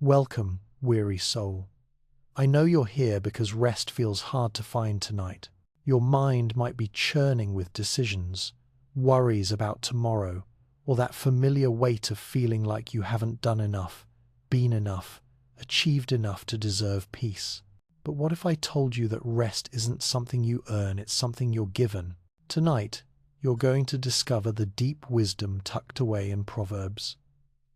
Welcome, weary soul. I know you're here because rest feels hard to find tonight. Your mind might be churning with decisions, worries about tomorrow, or that familiar weight of feeling like you haven't done enough, been enough, achieved enough to deserve peace. But what if I told you that rest isn't something you earn, it's something you're given? Tonight, you're going to discover the deep wisdom tucked away in Proverbs.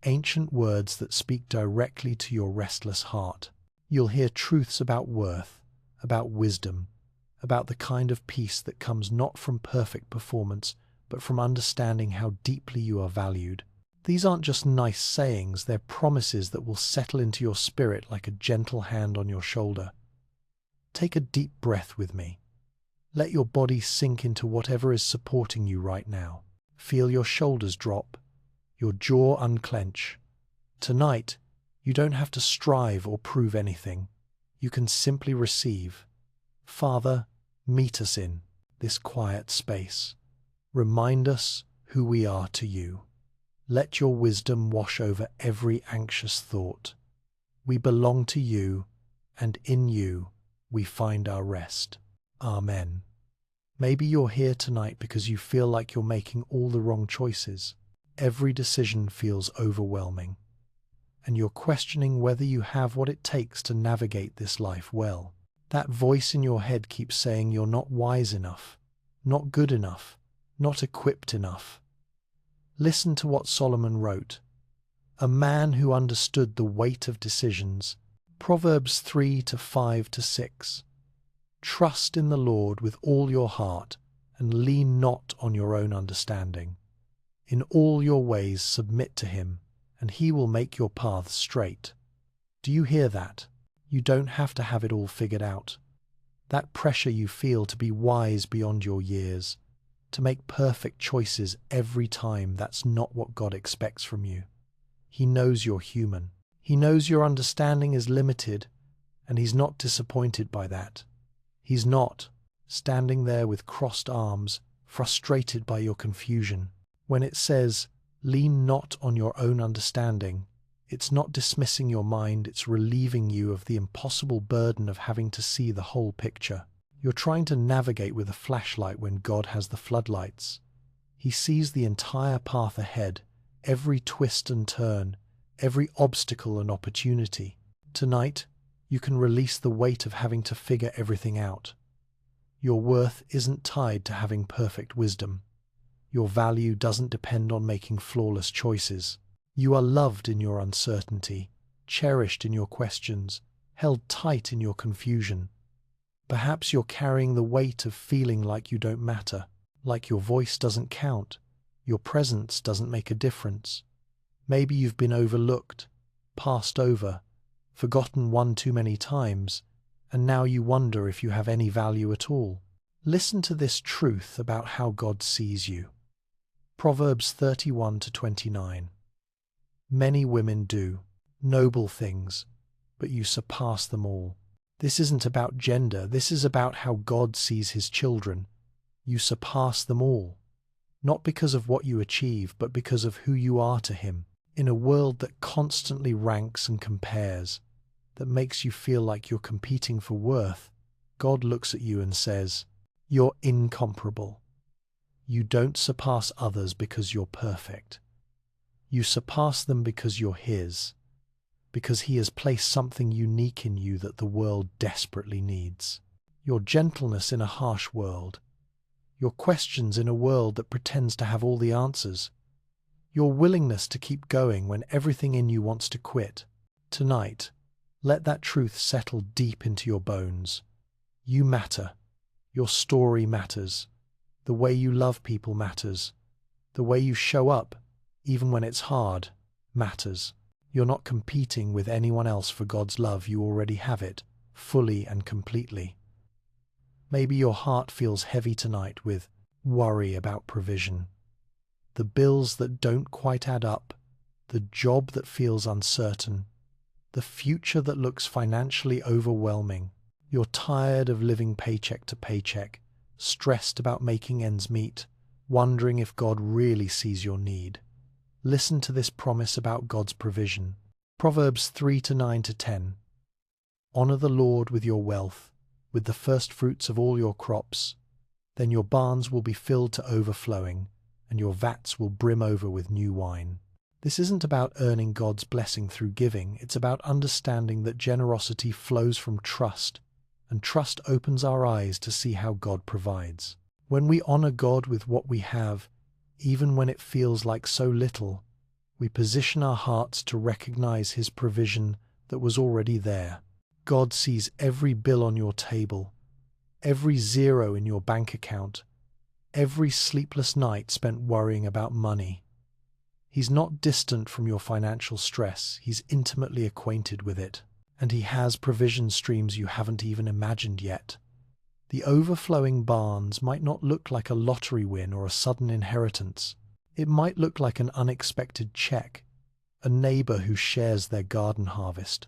Ancient words that speak directly to your restless heart. You'll hear truths about worth, about wisdom, about the kind of peace that comes not from perfect performance, but from understanding how deeply you are valued. These aren't just nice sayings, they're promises that will settle into your spirit like a gentle hand on your shoulder. Take a deep breath with me. Let your body sink into whatever is supporting you right now. Feel your shoulders drop, your jaw unclench. Tonight, you don't have to strive or prove anything. You can simply receive. Father, meet us in this quiet space. Remind us who we are to you. Let your wisdom wash over every anxious thought. We belong to you, and in you we find our rest. Amen. Maybe you're here tonight because you feel like you're making all the wrong choices. Every decision feels overwhelming, and you're questioning whether you have what it takes to navigate this life well. That voice in your head keeps saying you're not wise enough, not good enough, not equipped enough. Listen to what Solomon wrote, a man who understood the weight of decisions. Proverbs 3:5-6. Trust in the Lord with all your heart, and lean not on your own understanding. In all your ways submit to him, and he will make your paths straight. Do you hear that? You don't have to have it all figured out. That pressure you feel to be wise beyond your years, to make perfect choices every time, that's not what God expects from you. He knows you're human. He knows your understanding is limited, and he's not disappointed by that. He's not standing there with crossed arms, frustrated by your confusion. When it says, lean not on your own understanding, it's not dismissing your mind, it's relieving you of the impossible burden of having to see the whole picture. You're trying to navigate with a flashlight when God has the floodlights. He sees the entire path ahead, every twist and turn, every obstacle and opportunity. Tonight, you can release the weight of having to figure everything out. Your worth isn't tied to having perfect wisdom. Your value doesn't depend on making flawless choices. You are loved in your uncertainty, cherished in your questions, held tight in your confusion. Perhaps you're carrying the weight of feeling like you don't matter, like your voice doesn't count, your presence doesn't make a difference. Maybe you've been overlooked, passed over, forgotten one too many times, and now you wonder if you have any value at all. Listen to this truth about how God sees you. Proverbs 31:29. Many women do noble things, but you surpass them all. This isn't about gender, this is about how God sees his children. You surpass them all, not because of what you achieve, but because of who you are to him. In a world that constantly ranks and compares, that makes you feel like you're competing for worth, God looks at you and says, you're incomparable. You don't surpass others because you're perfect. You surpass them because you're his, because he has placed something unique in you that the world desperately needs. Your gentleness in a harsh world, your questions in a world that pretends to have all the answers, your willingness to keep going when everything in you wants to quit. Tonight, let that truth settle deep into your bones. You matter. Your story matters. The way you love people matters. The way you show up, even when it's hard, matters. You're not competing with anyone else for God's love. You already have it, fully and completely. Maybe your heart feels heavy tonight with worry about provision. The bills that don't quite add up, the job that feels uncertain, the future that looks financially overwhelming. You're tired of living paycheck to paycheck, stressed about making ends meet, wondering if God really sees your need. Listen to this promise about God's provision. Proverbs 3 to 9 to 10. Honor the Lord with your wealth, with the first fruits of all your crops. Then your barns will be filled to overflowing, and your vats will brim over with new wine. This isn't about earning God's blessing through giving. It's about understanding that generosity flows from trust, and trust opens our eyes to see how God provides. When we honor God with what we have, even when it feels like so little, we position our hearts to recognize His provision that was already there. God sees every bill on your table, every zero in your bank account, every sleepless night spent worrying about money. He's not distant from your financial stress. He's intimately acquainted with it, and He has provision streams you haven't even imagined yet. The overflowing barns might not look like a lottery win or a sudden inheritance. It might look like an unexpected check, a neighbor who shares their garden harvest,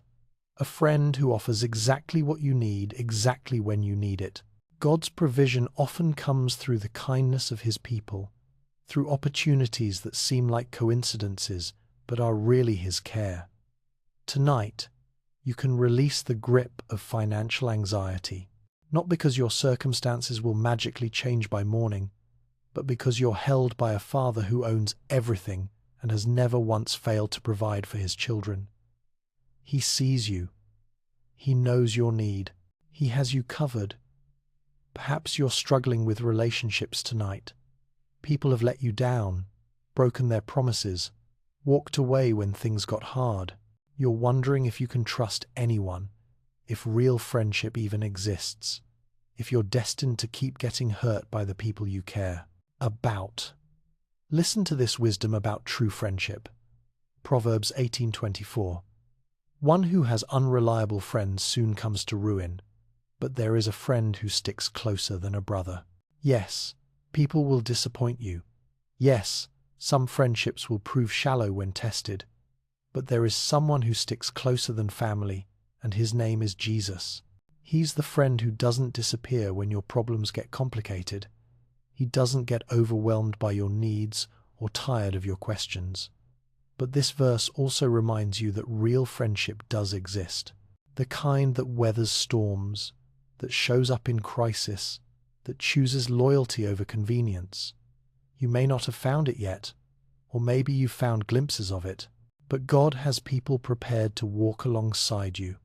a friend who offers exactly what you need, exactly when you need it. God's provision often comes through the kindness of His people, through opportunities that seem like coincidences but are really His care. Tonight, you can release the grip of financial anxiety, not because your circumstances will magically change by morning, but because you're held by a Father who owns everything and has never once failed to provide for His children. He sees you. He knows your need. He has you covered. Perhaps you're struggling with relationships tonight. People have let you down, broken their promises, walked away when things got hard. You're wondering if you can trust anyone, if real friendship even exists, if you're destined to keep getting hurt by the people you care about. Listen to this wisdom about true friendship. Proverbs 18:24. One who has unreliable friends soon comes to ruin, but there is a friend who sticks closer than a brother. Yes, people will disappoint you. Yes, some friendships will prove shallow when tested, but there is someone who sticks closer than family, and His name is Jesus. He's the friend who doesn't disappear when your problems get complicated. He doesn't get overwhelmed by your needs or tired of your questions. But this verse also reminds you that real friendship does exist. The kind that weathers storms, that shows up in crisis, that chooses loyalty over convenience. You may not have found it yet, or maybe you've found glimpses of it, but God has people prepared to walk alongside you,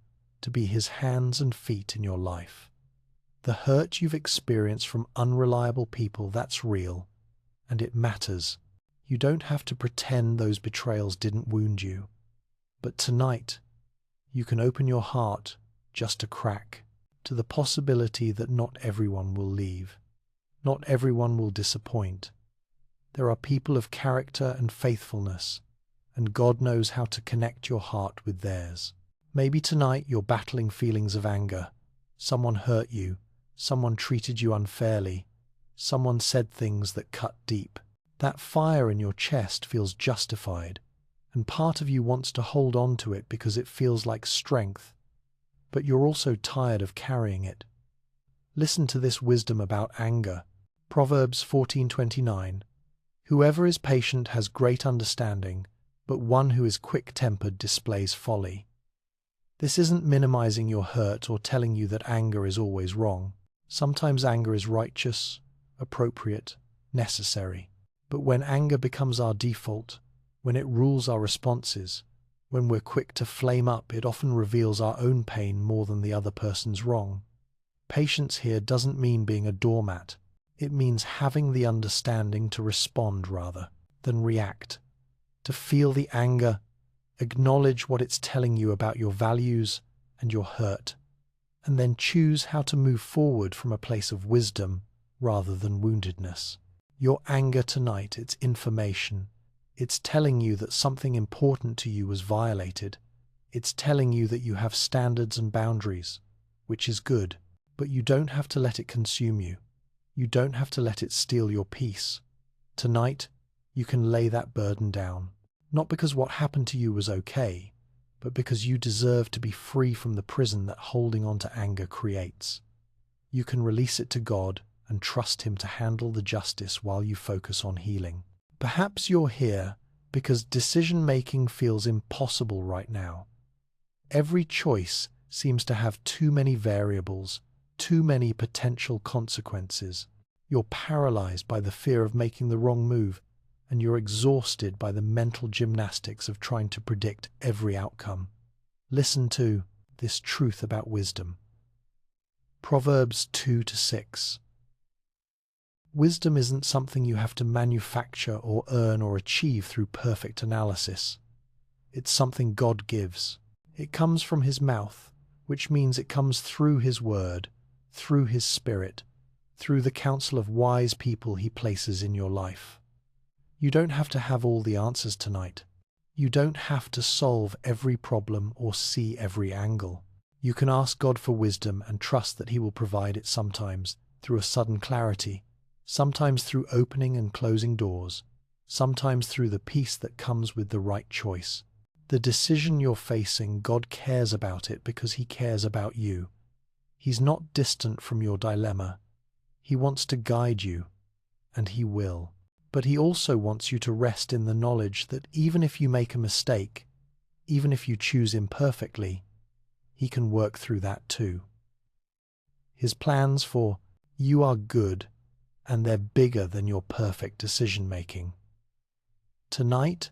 to be His hands and feet in your life. The hurt you've experienced from unreliable people, that's real, and it matters. You don't have to pretend those betrayals didn't wound you. But tonight, you can open your heart just a crack to the possibility that not everyone will leave. Not everyone will disappoint. There are people of character and faithfulness, and God knows how to connect your heart with theirs. Maybe tonight you're battling feelings of anger. Someone hurt you. Someone treated you unfairly. Someone said things that cut deep. That fire in your chest feels justified, and part of you wants to hold on to it because it feels like strength, but you're also tired of carrying it. Listen to this wisdom about anger. Proverbs 14:29. Whoever is patient has great understanding, but one who is quick-tempered displays folly. This isn't minimizing your hurt or telling you that anger is always wrong. Sometimes anger is righteous, appropriate, necessary. But when anger becomes our default, when it rules our responses, when we're quick to flame up, it often reveals our own pain more than the other person's wrong. Patience here doesn't mean being a doormat. It means having the understanding to respond rather than react, to feel the anger, acknowledge what it's telling you about your values and your hurt, and then choose how to move forward from a place of wisdom rather than woundedness. Your anger tonight, it's information. It's telling you that something important to you was violated. It's telling you that you have standards and boundaries, which is good, but you don't have to let it consume you. You don't have to let it steal your peace. Tonight, you can lay that burden down, not because what happened to you was okay, but because you deserve to be free from the prison that holding on to anger creates. You can release it to God and trust Him to handle the justice while you focus on healing. Perhaps you're here because decision-making feels impossible right now. Every choice seems to have too many variables, too many potential consequences. You're paralyzed by the fear of making the wrong move, and you're exhausted by the mental gymnastics of trying to predict every outcome. Listen to this truth about wisdom. Proverbs 2-6. Wisdom isn't something you have to manufacture or earn or achieve through perfect analysis. It's something God gives. It comes from His mouth, which means it comes through His word, through His Spirit, through the counsel of wise people He places in your life. You don't have to have all the answers tonight. You don't have to solve every problem or see every angle. You can ask God for wisdom and trust that He will provide it sometimes through a sudden clarity, sometimes through opening and closing doors, sometimes through the peace that comes with the right choice. The decision you're facing, God cares about it because He cares about you. He's not distant from your dilemma. He wants to guide you, and He will. But He also wants you to rest in the knowledge that even if you make a mistake, even if you choose imperfectly, He can work through that too. His plans for you are good, and they're bigger than your perfect decision-making. Tonight,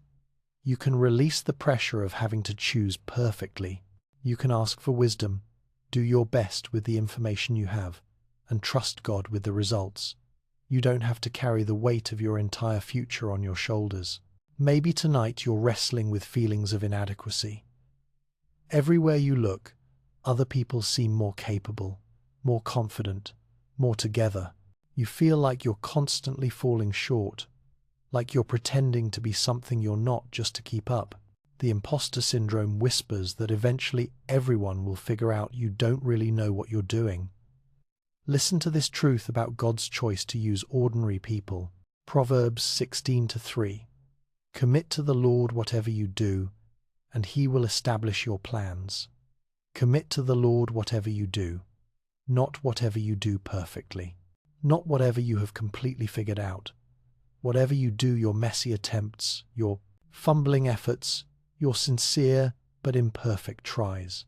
you can release the pressure of having to choose perfectly. You can ask for wisdom, do your best with the information you have, and trust God with the results. You don't have to carry the weight of your entire future on your shoulders. Maybe tonight you're wrestling with feelings of inadequacy. Everywhere you look, other people seem more capable, more confident, more together. You feel like you're constantly falling short, like you're pretending to be something you're not just to keep up. The imposter syndrome whispers that eventually everyone will figure out you don't really know what you're doing. Listen to this truth about God's choice to use ordinary people. Proverbs 16:3. Commit to the Lord whatever you do, and He will establish your plans. Commit to the Lord whatever you do, not whatever you do perfectly, not whatever you have completely figured out. Whatever you do, your messy attempts, your fumbling efforts, your sincere but imperfect tries.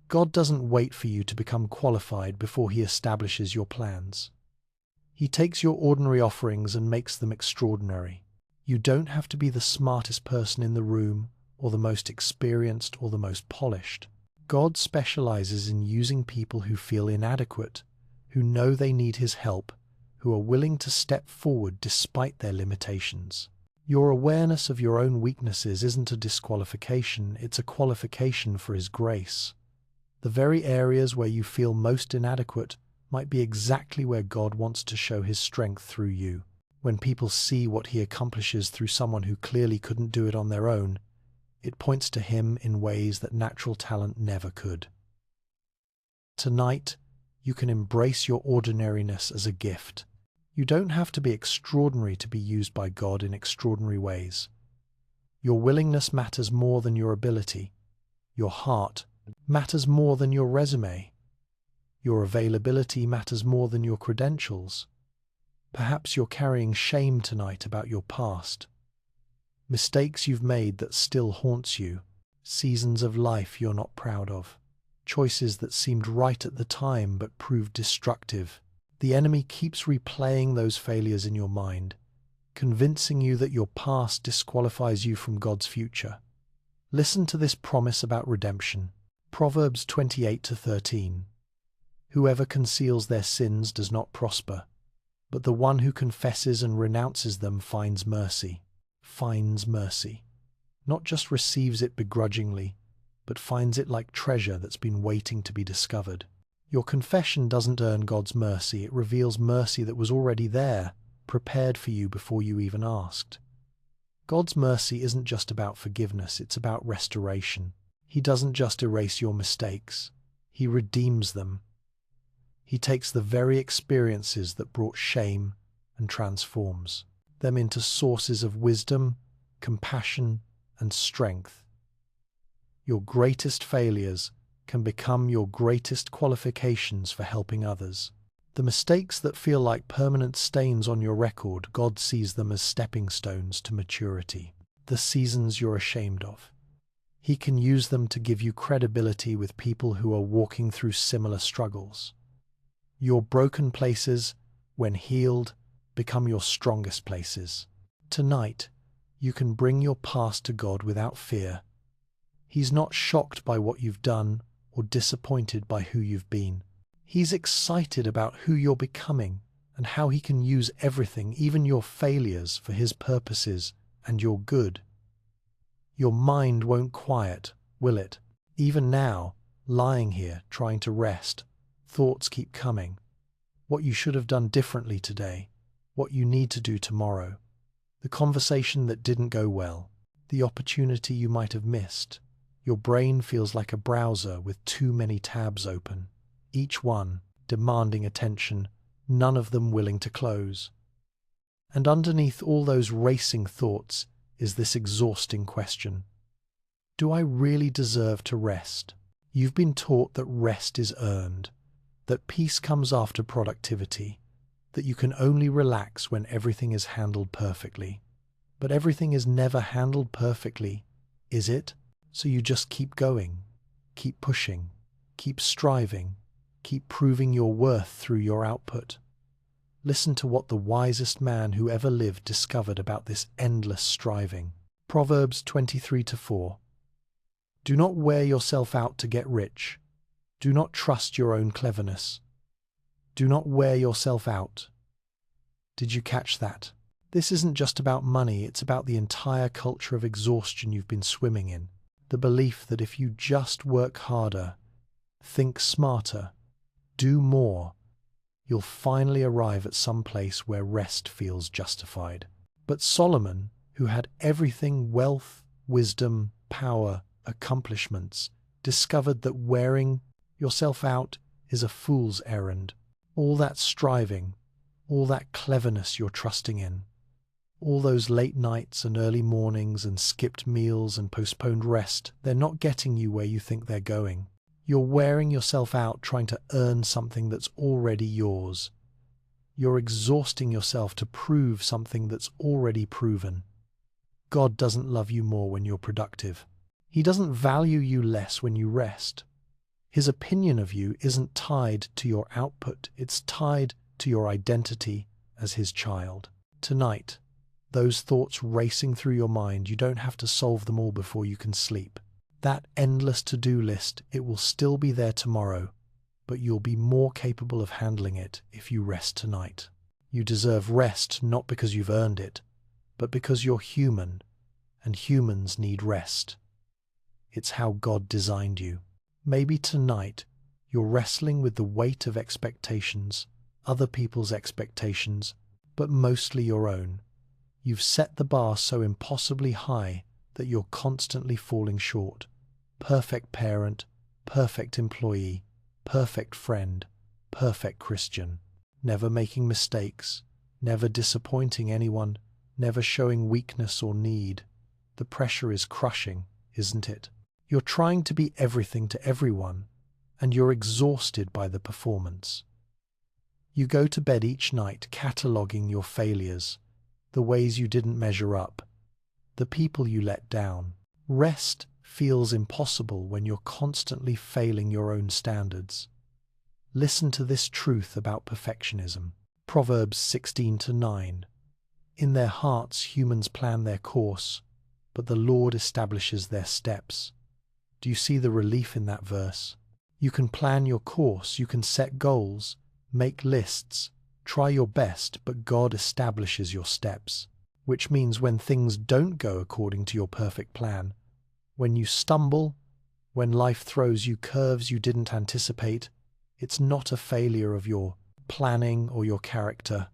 God doesn't wait for you to become qualified before He establishes your plans. He takes your ordinary offerings and makes them extraordinary. You don't have to be the smartest person in the room, or the most experienced, or the most polished. God specializes in using people who feel inadequate, who know they need His help, who are willing to step forward despite their limitations. Your awareness of your own weaknesses isn't a disqualification, it's a qualification for His grace. The very areas where you feel most inadequate might be exactly where God wants to show His strength through you. When people see what He accomplishes through someone who clearly couldn't do it on their own, it points to Him in ways that natural talent never could. Tonight, you can embrace your ordinariness as a gift. You don't have to be extraordinary to be used by God in extraordinary ways. Your willingness matters more than your ability. Your heart matters more than your resume. Your availability matters more than your credentials. Perhaps you're carrying shame tonight about your past. Mistakes you've made that still haunts you. Seasons of life you're not proud of. Choices that seemed right at the time but proved destructive. The enemy keeps replaying those failures in your mind, convincing you that your past disqualifies you from God's future. Listen to this promise about redemption. Proverbs 28:13. Whoever conceals their sins does not prosper, but the one who confesses and renounces them finds mercy. Finds mercy. Not just receives it begrudgingly, but finds it like treasure that's been waiting to be discovered. Your confession doesn't earn God's mercy, it reveals mercy that was already there, prepared for you before you even asked. God's mercy isn't just about forgiveness, it's about restoration. He doesn't just erase your mistakes, He redeems them. He takes the very experiences that brought shame and transforms them into sources of wisdom, compassion, and strength. Your greatest failures can become your greatest qualifications for helping others. The mistakes that feel like permanent stains on your record, God sees them as stepping stones to maturity. the seasons you're ashamed of. He can use them to give you credibility with people who are walking through similar struggles. Your broken places, when healed, become your strongest places. Tonight, you can bring your past to God without fear. He's not shocked by what you've done or disappointed by who you've been. He's excited about who you're becoming and how he can use everything, even your failures, for his purposes and your good. Your mind won't quiet, will it? Even now, lying here, trying to rest, thoughts keep coming. What you should have done differently today, what you need to do tomorrow, the conversation that didn't go well, the opportunity you might have missed. Your brain feels like a browser with too many tabs open, each one demanding attention, none of them willing to close. And underneath all those racing thoughts is this exhausting question. Do I really deserve to rest? You've been taught that rest is earned, that peace comes after productivity, that you can only relax when everything is handled perfectly. But everything is never handled perfectly, is it? So you just keep going, keep pushing, keep striving, keep proving your worth through your output. Listen to what the wisest man who ever lived discovered about this endless striving. Proverbs 23:4. Do not wear yourself out to get rich. Do not trust your own cleverness. Do not wear yourself out. Did you catch that? This isn't just about money, it's about the entire culture of exhaustion you've been swimming in. The belief that if you just work harder, think smarter, do more, you'll finally arrive at some place where rest feels justified. But Solomon, who had everything, wealth, wisdom, power, accomplishments, discovered that wearing yourself out is a fool's errand. All that striving, all that cleverness you're trusting in, all those late nights and early mornings and skipped meals and postponed rest, they're not getting you where you think they're going. You're wearing yourself out trying to earn something that's already yours. You're exhausting yourself to prove something that's already proven. God doesn't love you more when you're productive. He doesn't value you less when you rest. His opinion of you isn't tied to your output, it's tied to your identity as his child. Tonight, those thoughts racing through your mind, you don't have to solve them all before you can sleep. That endless to-do list, it will still be there tomorrow, but you'll be more capable of handling it if you rest tonight. You deserve rest not because you've earned it, but because you're human, and humans need rest. It's how God designed you. Maybe tonight you're wrestling with the weight of expectations, other people's expectations, but mostly your own. You've set the bar so impossibly high that you're constantly falling short. Perfect parent, perfect employee, perfect friend, perfect Christian. Never making mistakes, never disappointing anyone, never showing weakness or need. The pressure is crushing, isn't it? You're trying to be everything to everyone, and you're exhausted by the performance. You go to bed each night cataloguing your failures, the ways you didn't measure up, the people you let down. Rest feels impossible when you're constantly failing your own standards. Listen to this truth about perfectionism. Proverbs 16:9. In their hearts humans plan their course, but the Lord establishes their steps. Do you see the relief in that verse? You can plan your course, you can set goals, make lists, try your best, but God establishes your steps. Which means when things don't go according to your perfect plan, when you stumble, when life throws you curves you didn't anticipate, it's not a failure of your planning or your character.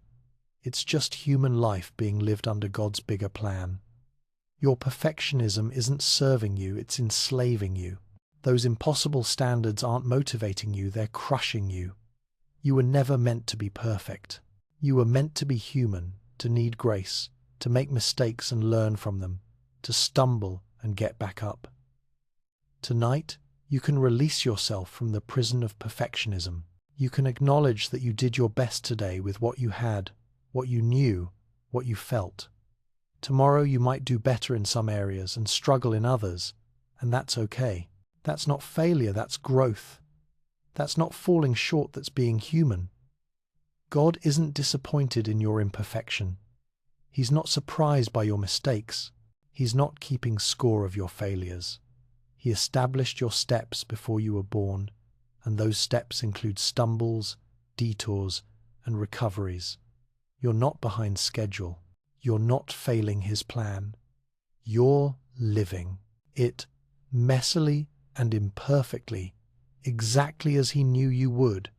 It's just human life being lived under God's bigger plan. Your perfectionism isn't serving you, it's enslaving you. Those impossible standards aren't motivating you, they're crushing you. You were never meant to be perfect. You were meant to be human, to need grace, to make mistakes and learn from them, to stumble and get back up. Tonight, you can release yourself from the prison of perfectionism. You can acknowledge that you did your best today with what you had, what you knew, what you felt. Tomorrow you might do better in some areas and struggle in others, and that's okay. That's not failure, that's growth. That's not falling short, that's being human. God isn't disappointed in your imperfection. He's not surprised by your mistakes. He's not keeping score of your failures. He established your steps before you were born, and those steps include stumbles, detours, and recoveries. You're not behind schedule. You're not failing his plan. You're living it messily and imperfectly, exactly as he knew you would.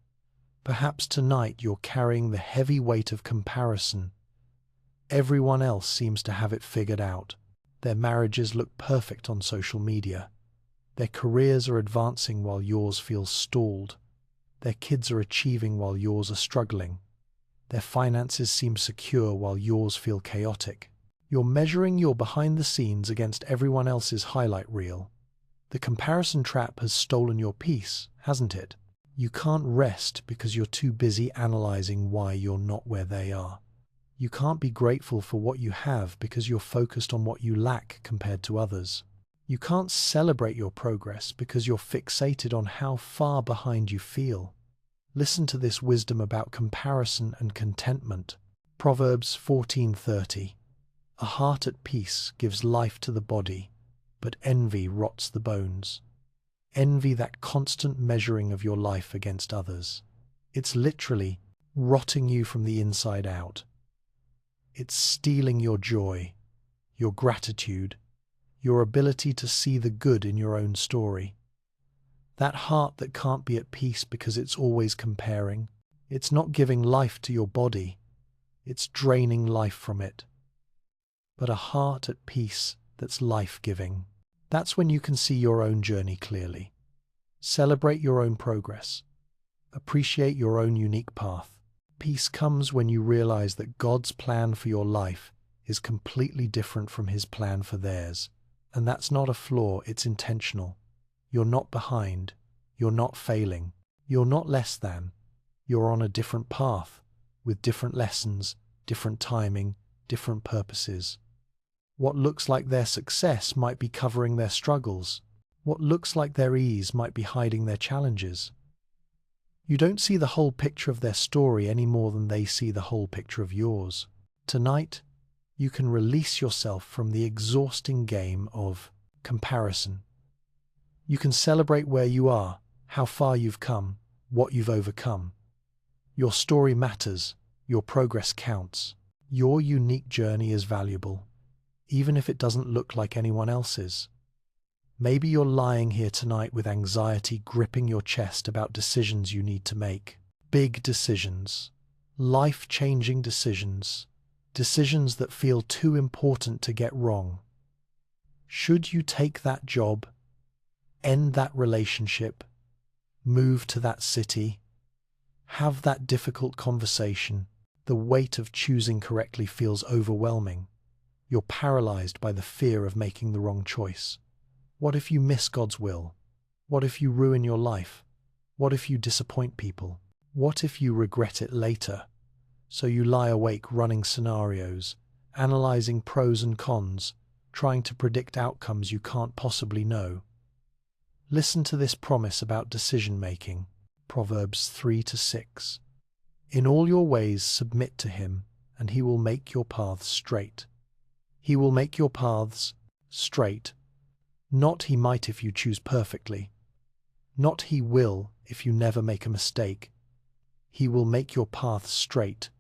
Perhaps tonight you're carrying the heavy weight of comparison. Everyone else seems to have it figured out. Their marriages look perfect on social media. Their careers are advancing while yours feels stalled. Their kids are achieving while yours are struggling. Their finances seem secure while yours feel chaotic. You're measuring your behind the scenes against everyone else's highlight reel. The comparison trap has stolen your peace, hasn't it? You can't rest because you're too busy analyzing why you're not where they are. You can't be grateful for what you have because you're focused on what you lack compared to others. You can't celebrate your progress because you're fixated on how far behind you feel. Listen to this wisdom about comparison and contentment. Proverbs 14:30. A heart at peace gives life to the body, but envy rots the bones. Envy, that constant measuring of your life against others. It's literally rotting you from the inside out. It's stealing your joy, your gratitude, your ability to see the good in your own story. That heart that can't be at peace because it's always comparing. It's not giving life to your body. It's draining life from it. But a heart at peace that's life-giving. That's when you can see your own journey clearly. Celebrate your own progress. Appreciate your own unique path. Peace comes when you realize that God's plan for your life is completely different from his plan for theirs. And that's not a flaw, it's intentional. You're not behind. You're not failing. You're not less than. You're on a different path, with different lessons, different timing, different purposes. What looks like their success might be covering their struggles. What looks like their ease might be hiding their challenges. You don't see the whole picture of their story any more than they see the whole picture of yours. Tonight, you can release yourself from the exhausting game of comparison. You can celebrate where you are, how far you've come, what you've overcome. Your story matters. Your progress counts. Your unique journey is valuable, even if it doesn't look like anyone else's. Maybe you're lying here tonight with anxiety gripping your chest about decisions you need to make. Big decisions. Life-changing decisions. Decisions that feel too important to get wrong. Should you take that job? End that relationship? Move to that city? Have that difficult conversation? The weight of choosing correctly feels overwhelming. You're paralyzed by the fear of making the wrong choice. What if you miss God's will? What if you ruin your life? What if you disappoint people? What if you regret it later? So you lie awake running scenarios, analyzing pros and cons, trying to predict outcomes you can't possibly know. Listen to this promise about decision-making, Proverbs 3-6. In all your ways submit to him, and he will make your paths straight. He will make your paths straight. Not he might if you choose perfectly. Not he will if you never make a mistake. He will make your path straight,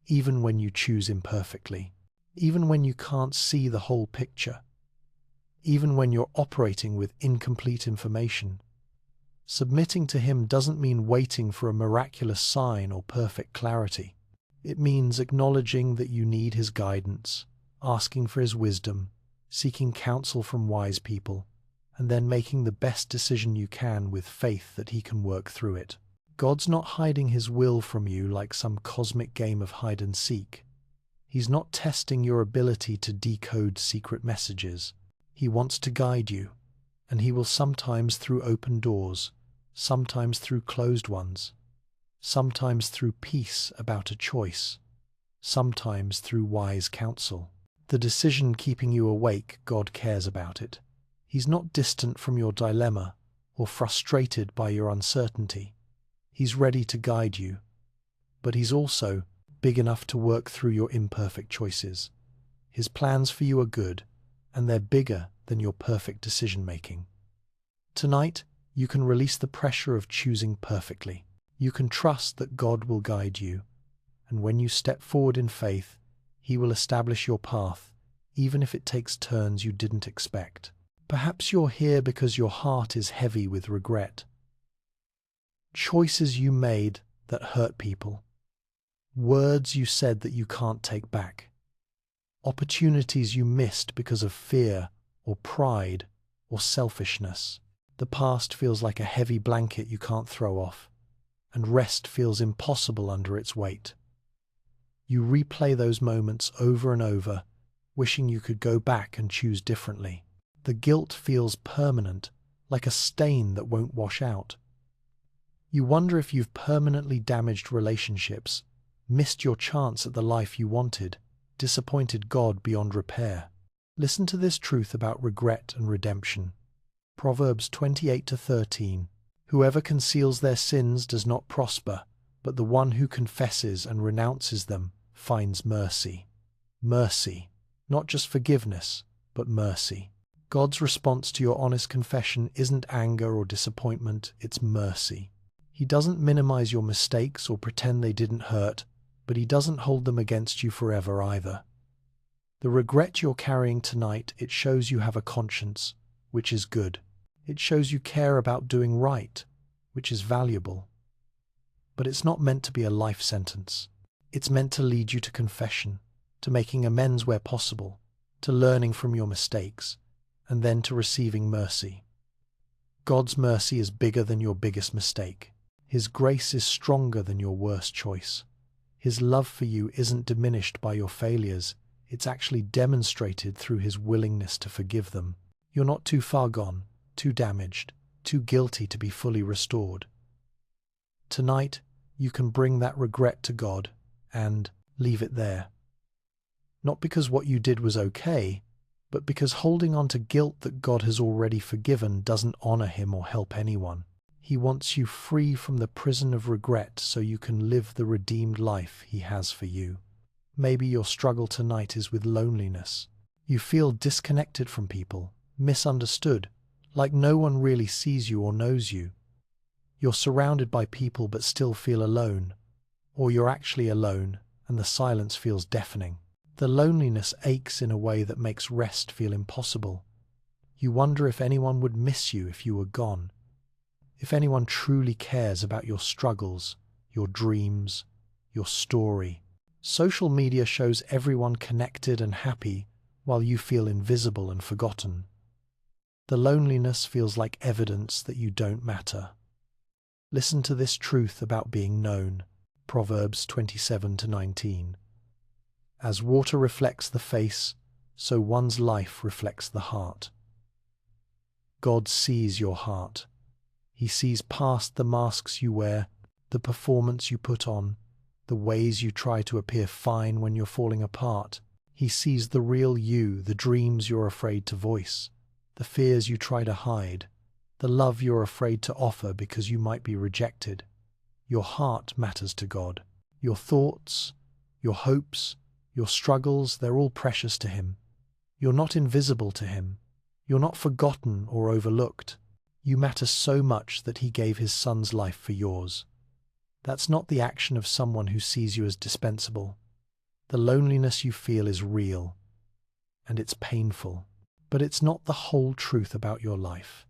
even when you choose imperfectly, even when you can't see the whole picture, even when you're operating with incomplete information. Submitting to him doesn't mean waiting for a miraculous sign or perfect clarity. It means acknowledging that you need his guidance, asking for his wisdom, seeking counsel from wise people, and then making the best decision you can with faith that he can work through it. God's not hiding his will from you like some cosmic game of hide and seek. He's not testing your ability to decode secret messages. He wants to guide you, and he will sometimes through open doors, sometimes through closed ones, sometimes through peace about a choice, sometimes through wise counsel. The decision keeping you awake, God cares about it. He's not distant from your dilemma or frustrated by your uncertainty. He's ready to guide you, but he's also big enough to work through your imperfect choices. His plans for you are good, and they're bigger than your perfect decision-making. Tonight, you can release the pressure of choosing perfectly. You can trust that God will guide you, and when you step forward in faith, He will establish your path, even if it takes turns you didn't expect. Perhaps you're here because your heart is heavy with regret. Choices you made that hurt people. Words you said that you can't take back. Opportunities you missed because of fear or pride or selfishness. The past feels like a heavy blanket you can't throw off, and rest feels impossible under its weight. You replay those moments over and over, wishing you could go back and choose differently. The guilt feels permanent, like a stain that won't wash out. You wonder if you've permanently damaged relationships, missed your chance at the life you wanted, disappointed God beyond repair. Listen to this truth about regret and redemption. Proverbs 28-13. Whoever conceals their sins does not prosper, but the one who confesses and renounces them finds mercy. Mercy, not just forgiveness, but mercy. God's response to your honest confession isn't anger or disappointment, it's mercy. He doesn't minimize your mistakes or pretend they didn't hurt, but He doesn't hold them against you forever either. The regret you're carrying tonight, it shows you have a conscience, which is good. It shows you care about doing right, which is valuable. But it's not meant to be a life sentence. It's meant to lead you to confession, to making amends where possible, to learning from your mistakes, and then to receiving mercy. God's mercy is bigger than your biggest mistake. His grace is stronger than your worst choice. His love for you isn't diminished by your failures, it's actually demonstrated through His willingness to forgive them. You're not too far gone, too damaged, too guilty to be fully restored. Tonight, you can bring that regret to God and leave it there. Not because what you did was okay, but because holding on to guilt that God has already forgiven doesn't honor Him or help anyone. He wants you free from the prison of regret so you can live the redeemed life He has for you. Maybe your struggle tonight is with loneliness. You feel disconnected from people, misunderstood, like no one really sees you or knows you. You're surrounded by people but still feel alone, or you're actually alone and the silence feels deafening. The loneliness aches in a way that makes rest feel impossible. You wonder if anyone would miss you if you were gone. If anyone truly cares about your struggles, your dreams, your story. Social media shows everyone connected and happy while you feel invisible and forgotten. The loneliness feels like evidence that you don't matter. Listen to this truth about being known. Proverbs 27-19. As water reflects the face, so one's life reflects the heart. God sees your heart. He sees past the masks you wear, the performance you put on, the ways you try to appear fine when you're falling apart. He sees the real you, the dreams you're afraid to voice, the fears you try to hide, the love you're afraid to offer because you might be rejected. Your heart matters to God. Your thoughts, your hopes, your struggles, they're all precious to Him. You're not invisible to Him. You're not forgotten or overlooked. You matter so much that He gave His Son's life for yours. That's not the action of someone who sees you as dispensable. The loneliness you feel is real, and it's painful, but it's not the whole truth about your life.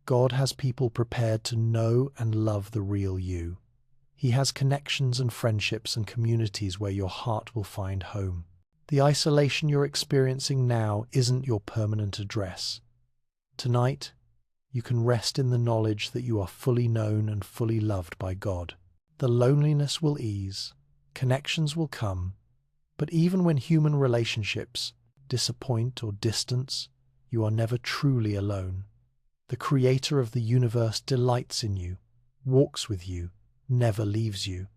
God has people prepared to know and love the real you. He has connections and friendships and communities where your heart will find home. The isolation you're experiencing now isn't your permanent address. Tonight, you can rest in the knowledge that you are fully known and fully loved by God. The loneliness will ease, connections will come, but even when human relationships disappoint or distance, you are never truly alone. The Creator of the universe delights in you, walks with you, never leaves you.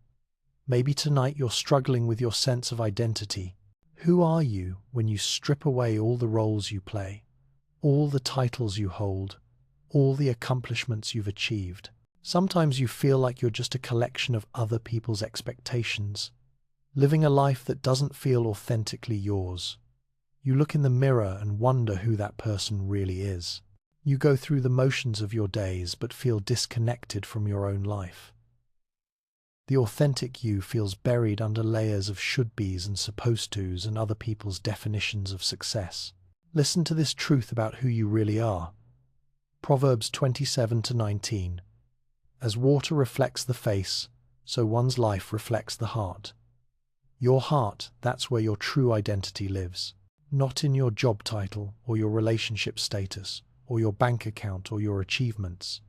Maybe tonight you're struggling with your sense of identity. Who are you when you strip away all the roles you play, all the titles you hold, all the accomplishments you've achieved? Sometimes you feel like you're just a collection of other people's expectations, living a life that doesn't feel authentically yours. You look in the mirror and wonder who that person really is. You go through the motions of your days but feel disconnected from your own life. The authentic you feels buried under layers of should-bes and supposed-tos and other people's definitions of success. Listen to this truth about who you really are. Proverbs 27-19. As water reflects the face, so one's life reflects the heart. Your heart, that's where your true identity lives. Not in your job title or your relationship status or your bank account or your achievements.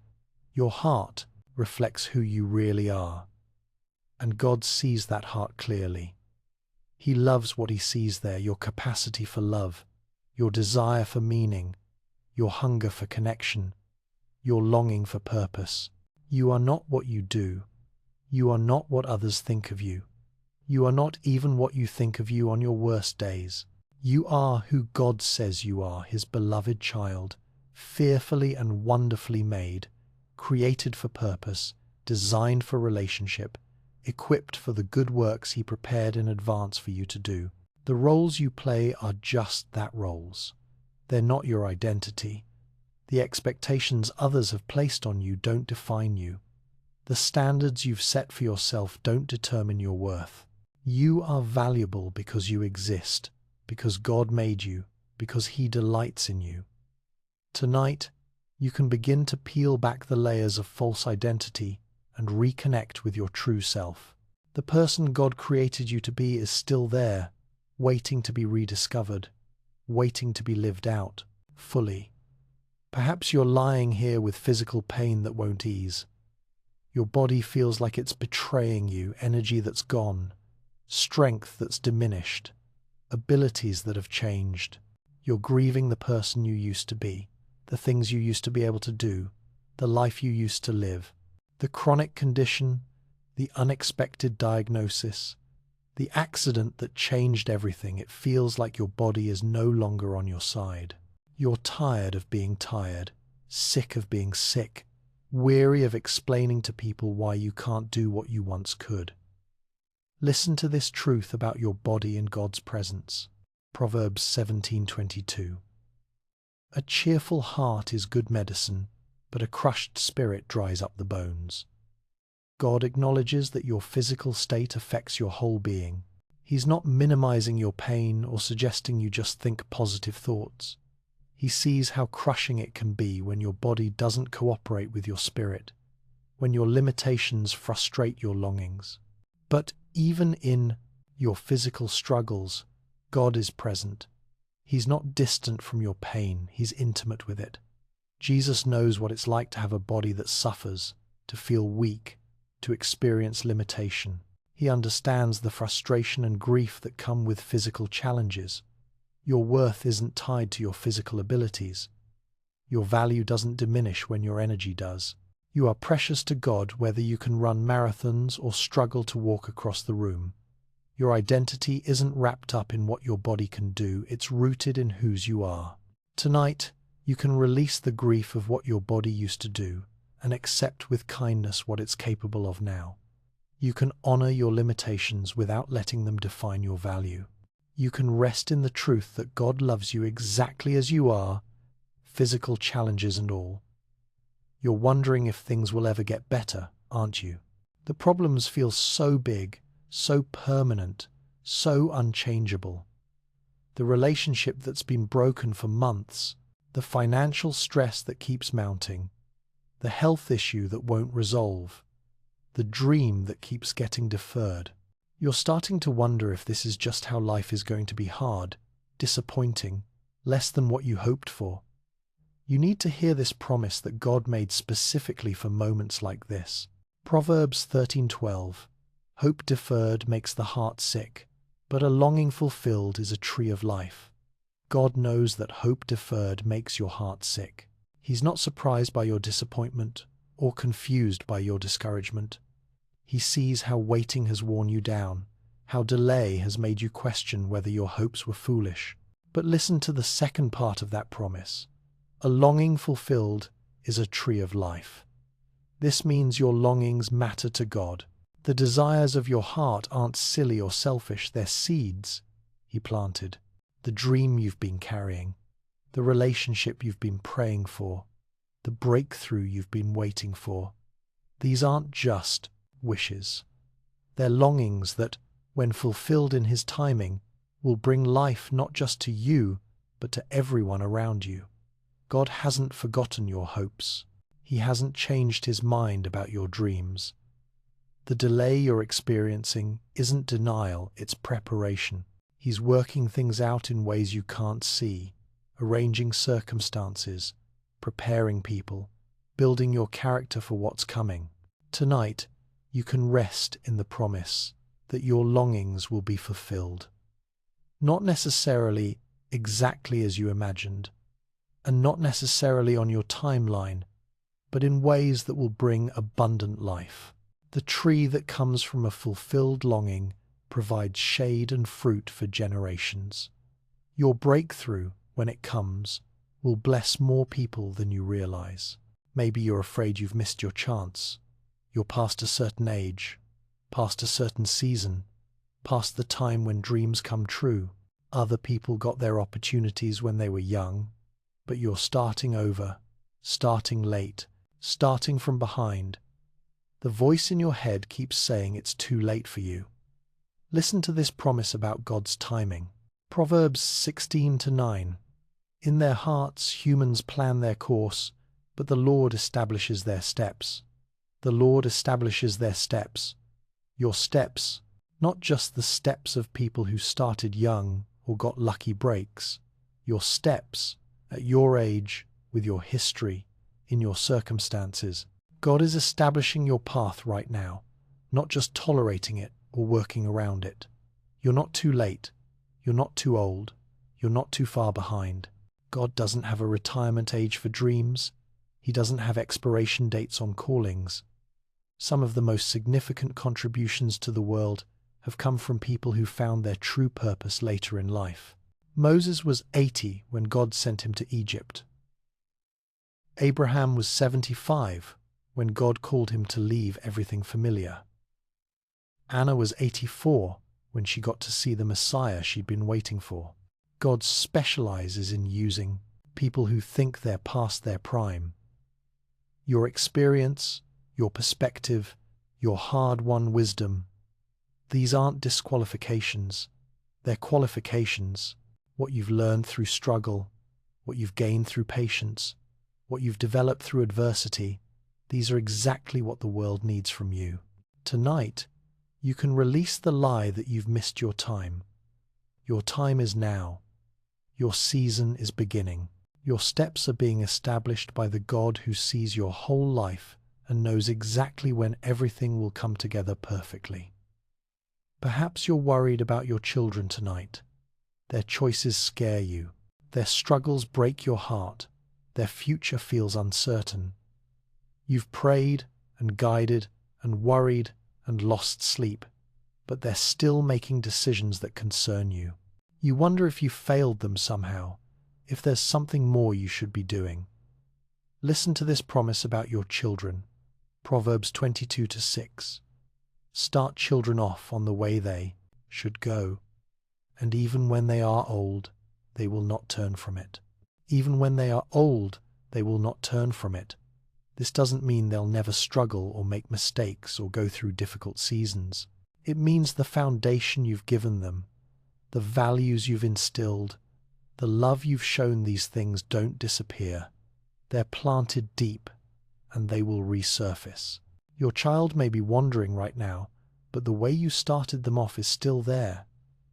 Your heart reflects who you really are. And God sees that heart clearly. He loves what he sees there, your capacity for love, your desire for meaning, your hunger for connection, your longing for purpose. You are not what you do. You are not what others think of you. You are not even what you think of you on your worst days. You are who God says you are, his beloved child, fearfully and wonderfully made, created for purpose, designed for relationship, equipped for the good works he prepared in advance for you to do. The roles you play are just that, roles. They're not your identity. The expectations others have placed on you don't define you. The standards you've set for yourself don't determine your worth. You are valuable because you exist, because God made you, because he delights in you. Tonight, you can begin to peel back the layers of false identity and reconnect with your true self. The person God created you to be is still there, waiting to be rediscovered, waiting to be lived out fully. Perhaps you're lying here with physical pain that won't ease. Your body feels like it's betraying you, energy that's gone, strength that's diminished, abilities that have changed. You're grieving the person you used to be, the things you used to be able to do, the life you used to live. The chronic condition, the unexpected diagnosis, the accident that changed everything. It feels like your body is no longer on your side. You're tired of being tired, sick of being sick, weary of explaining to people why you can't do what you once could. Listen to this truth about your body in God's presence. Proverbs 17:22. A cheerful heart is good medicine, but a crushed spirit dries up the bones. God acknowledges that your physical state affects your whole being. He's not minimizing your pain or suggesting you just think positive thoughts. He sees how crushing it can be when your body doesn't cooperate with your spirit, when your limitations frustrate your longings. But even in your physical struggles, God is present. He's not distant from your pain, he's intimate with it. Jesus knows what it's like to have a body that suffers, to feel weak, to experience limitation. He understands the frustration and grief that come with physical challenges. Your worth isn't tied to your physical abilities. Your value doesn't diminish when your energy does. You are precious to God whether you can run marathons or struggle to walk across the room. Your identity isn't wrapped up in what your body can do, it's rooted in whose you are. Tonight, you can release the grief of what your body used to do and accept with kindness what it's capable of now. You can honor your limitations without letting them define your value. You can rest in the truth that God loves you exactly as you are, physical challenges and all. You're wondering if things will ever get better, aren't you? The problems feel so big, so permanent, so unchangeable. The relationship that's been broken for months, the financial stress that keeps mounting, the health issue that won't resolve, the dream that keeps getting deferred. You're starting to wonder if this is just how life is going to be: hard, disappointing, less than what you hoped for. You need to hear this promise that God made specifically for moments like this. Proverbs 13:12. Hope deferred makes the heart sick, but a longing fulfilled is a tree of life. God knows that hope deferred makes your heart sick. He's not surprised by your disappointment or confused by your discouragement. He sees how waiting has worn you down, how delay has made you question whether your hopes were foolish. But listen to the second part of that promise. A longing fulfilled is a tree of life. This means your longings matter to God. The desires of your heart aren't silly or selfish, they're seeds He planted. The dream you've been carrying, the relationship you've been praying for, the breakthrough you've been waiting for. These aren't just wishes. They're longings that, when fulfilled in His timing, will bring life not just to you, but to everyone around you. God hasn't forgotten your hopes. He hasn't changed His mind about your dreams. The delay you're experiencing isn't denial, it's preparation. He's working things out in ways you can't see, arranging circumstances, preparing people, building your character for what's coming. Tonight, you can rest in the promise that your longings will be fulfilled. Not necessarily exactly as you imagined, and not necessarily on your timeline, but in ways that will bring abundant life. The tree that comes from a fulfilled longing provides shade and fruit for generations. Your breakthrough, when it comes, will bless more people than you realize. Maybe you're afraid you've missed your chance. You're past a certain age, past a certain season, past the time when dreams come true. Other people got their opportunities when they were young, but you're starting over, starting late, starting from behind. The voice in your head keeps saying it's too late for you. Listen to this promise about God's timing. Proverbs 16:9. In their hearts humans plan their course, but the Lord establishes their steps. The Lord establishes their steps. Your steps, not just the steps of people who started young or got lucky breaks. Your steps, at your age, with your history, in your circumstances. God is establishing your path right now, not just tolerating it or working around it. You're not too late. You're not too old. You're not too far behind. God doesn't have a retirement age for dreams. He doesn't have expiration dates on callings. Some of the most significant contributions to the world have come from people who found their true purpose later in life. Moses was 80 when God sent him to Egypt. Abraham was 75 when God called him to leave everything familiar. Anna was 84 when she got to see the Messiah she'd been waiting for. God specializes in using people who think they're past their prime. Your experience, your perspective, your hard-won wisdom, these aren't disqualifications. They're qualifications. What you've learned through struggle, what you've gained through patience, what you've developed through adversity, these are exactly what the world needs from you. Tonight, you can release the lie that you've missed your time. Your time is now. Your season is beginning. Your steps are being established by the God who sees your whole life and knows exactly when everything will come together perfectly. Perhaps you're worried about your children tonight. Their choices scare you. Their struggles break your heart. Their future feels uncertain. You've prayed and guided and worried and lost sleep, but they're still making decisions that concern you. You wonder if you failed them somehow, if there's something more you should be doing. Listen to this promise about your children. Proverbs 22:6. Start children off on the way they should go, and even when they are old, they will not turn from it. Even when they are old, they will not turn from it. This doesn't mean they'll never struggle or make mistakes or go through difficult seasons. It means the foundation you've given them, the values you've instilled, the love you've shown these things don't disappear. They're planted deep, and they will resurface. Your child may be wandering right now, but the way you started them off is still there.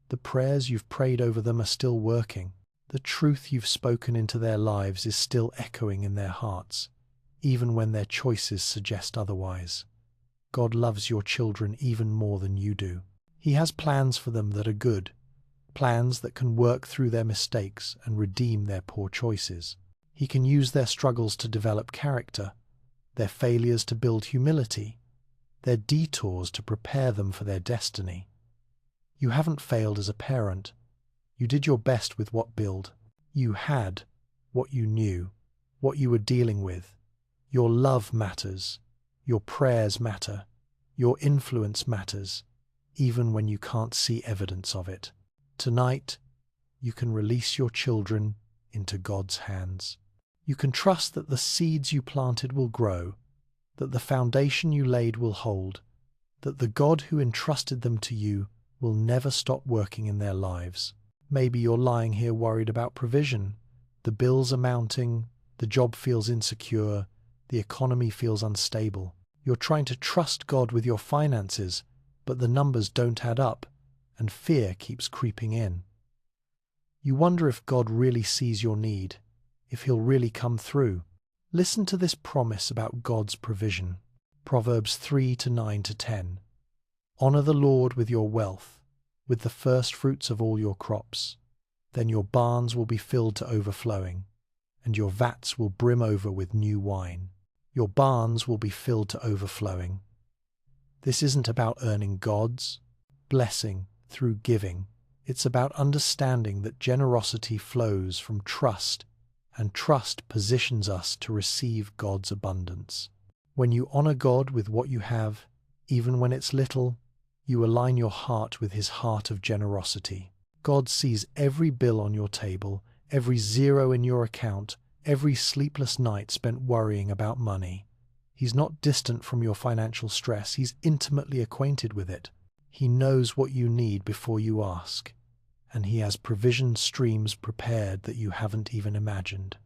The prayers you've prayed over them are still working. The truth you've spoken into their lives is still echoing in their hearts, even when their choices suggest otherwise. God loves your children even more than you do. He has plans for them that are good, plans that can work through their mistakes and redeem their poor choices. He can use their struggles to develop character, their failures to build humility, their detours to prepare them for their destiny. You haven't failed as a parent. You did your best with what build. You had what you knew, what you were dealing with. Your love matters. Your prayers matter. Your influence matters, even when you can't see evidence of it. Tonight, you can release your children into God's hands. You can trust that the seeds you planted will grow, that the foundation you laid will hold, that the God who entrusted them to you will never stop working in their lives. Maybe you're lying here worried about provision. The bills are mounting, the job feels insecure, the economy feels unstable. You're trying to trust God with your finances, but the numbers don't add up, and fear keeps creeping in. You wonder if God really sees your need, if He'll really come through. Listen to this promise about God's provision. Proverbs 3:9-10. Honor the Lord with your wealth, with the first fruits of all your crops. Then your barns will be filled to overflowing, and your vats will brim over with new wine. Your barns will be filled to overflowing. This isn't about earning God's blessing through giving. It's about understanding that generosity flows from trust, and trust positions us to receive God's abundance. When you honor God with what you have, even when it's little, you align your heart with His heart of generosity. God sees every bill on your table, every zero in your account, every sleepless night spent worrying about money. He's not distant from your financial stress. He's intimately acquainted with it. He knows what you need before you ask, and He has provision streams prepared that you haven't even imagined.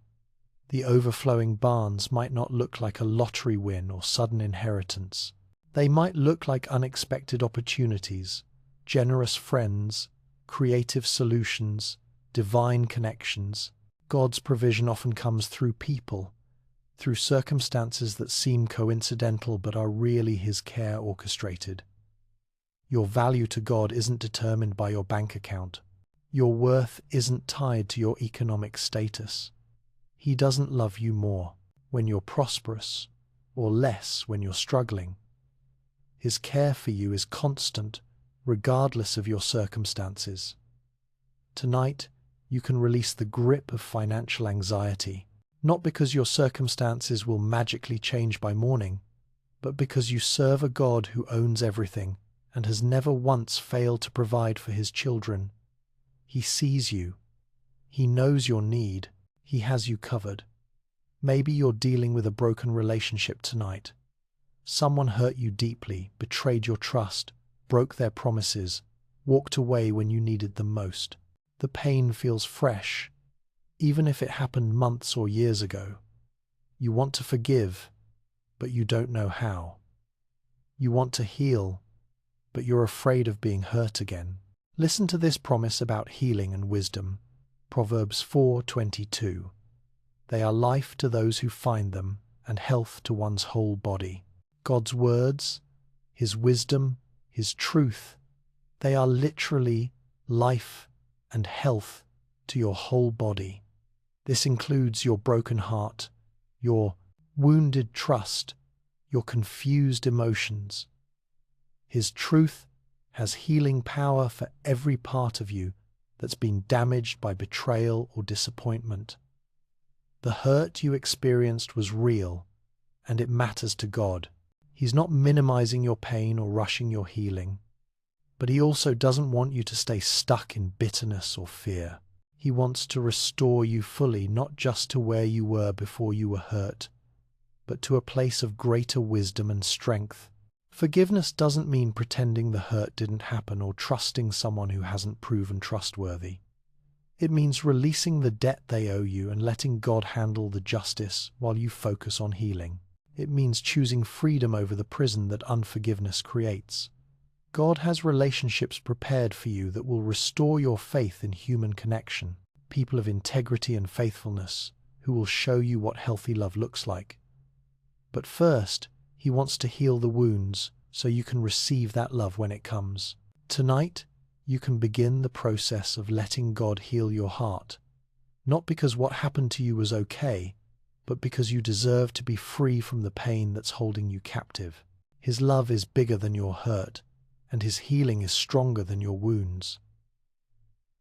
The overflowing barns might not look like a lottery win or sudden inheritance. They might look like unexpected opportunities, generous friends, creative solutions, divine connections. God's provision often comes through people, through circumstances that seem coincidental but are really His care orchestrated. Your value to God isn't determined by your bank account. Your worth isn't tied to your economic status. He doesn't love you more when you're prosperous or less when you're struggling. His care for you is constant, regardless of your circumstances. Tonight, you can release the grip of financial anxiety, not because your circumstances will magically change by morning, but because you serve a God who owns everything and has never once failed to provide for His children. He sees you. He knows your need. He has you covered. Maybe you're dealing with a broken relationship tonight. Someone hurt you deeply, betrayed your trust, broke their promises, walked away when you needed them most. The pain feels fresh, even if it happened months or years ago. You want to forgive, but you don't know how. You want to heal, but you're afraid of being hurt again. Listen to this promise about healing and wisdom. Proverbs 4:22. They are life to those who find them, and health to one's whole body. God's words, His wisdom, His truth, they are literally life and health to your whole body. This includes your broken heart, your wounded trust, your confused emotions. His truth has healing power for every part of you that's been damaged by betrayal or disappointment. The hurt you experienced was real, and it matters to God. He's not minimizing your pain or rushing your healing, but He also doesn't want you to stay stuck in bitterness or fear. He wants to restore you fully, not just to where you were before you were hurt, but to a place of greater wisdom and strength. Forgiveness doesn't mean pretending the hurt didn't happen or trusting someone who hasn't proven trustworthy. It means releasing the debt they owe you and letting God handle the justice while you focus on healing. It means choosing freedom over the prison that unforgiveness creates. God has relationships prepared for you that will restore your faith in human connection, people of integrity and faithfulness who will show you what healthy love looks like. But first, He wants to heal the wounds so you can receive that love when it comes. Tonight, you can begin the process of letting God heal your heart, not because what happened to you was okay, but because you deserve to be free from the pain that's holding you captive. His love is bigger than your hurt. and his healing is stronger than your wounds.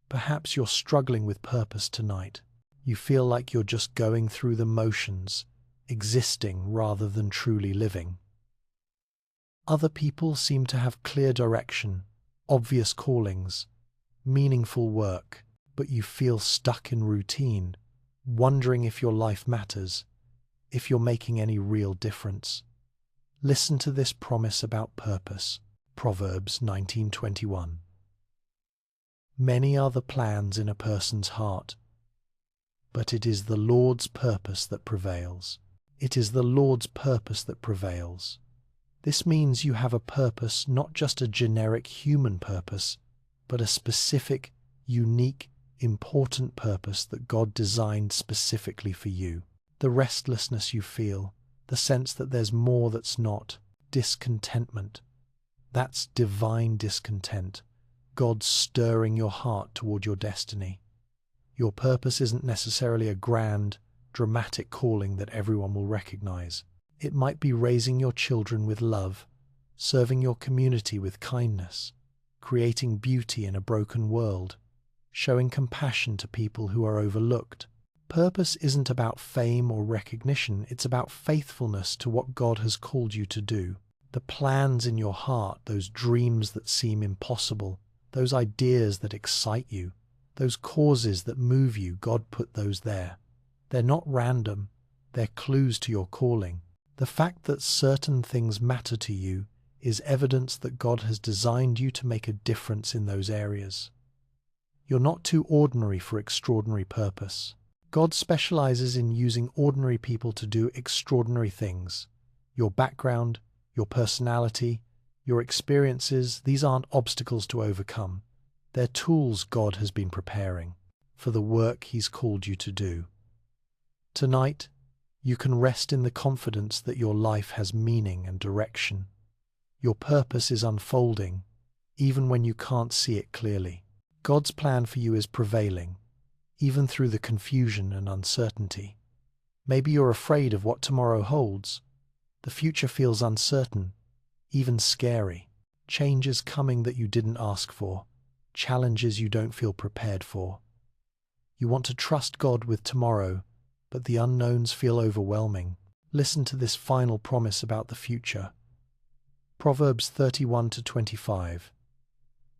Perhaps you're struggling with purpose tonight. You feel like you're just going through the motions, existing rather than truly living. Other people seem to have clear direction, obvious callings, meaningful work, but you feel stuck in routine, wondering if your life matters, if you're making any real difference. Listen to this promise about purpose. Proverbs 19:21. Many are the plans in a person's heart, but it is the Lord's purpose that prevails. It is the Lord's purpose that prevails. This means you have a purpose, not just a generic human purpose, but a specific, unique, important purpose that God designed specifically for you. The restlessness you feel, the sense that there's more that's not, discontentment. That's divine discontent, God stirring your heart toward your destiny. Your purpose isn't necessarily a grand, dramatic calling that everyone will recognize. It might be raising your children with love, serving your community with kindness, creating beauty in a broken world, showing compassion to people who are overlooked. Purpose isn't about fame or recognition, it's about faithfulness to what God has called you to do. The plans in your heart, those dreams that seem impossible, those ideas that excite you, those causes that move you, God put those there. They're not random, they're clues to your calling. The fact that certain things matter to you is evidence that God has designed you to make a difference in those areas. You're not too ordinary for extraordinary purpose. God specializes in using ordinary people to do extraordinary things. Your background, your personality, your experiences, these aren't obstacles to overcome. They're tools God has been preparing for the work He's called you to do. Tonight, you can rest in the confidence that your life has meaning and direction. Your purpose is unfolding, even when you can't see it clearly. God's plan for you is prevailing, even through the confusion and uncertainty. Maybe you're afraid of what tomorrow holds. The future feels uncertain, even scary. Change is coming that you didn't ask for, challenges you don't feel prepared for. You want to trust God with tomorrow, but the unknowns feel overwhelming. Listen to this final promise about the future. Proverbs 31:25.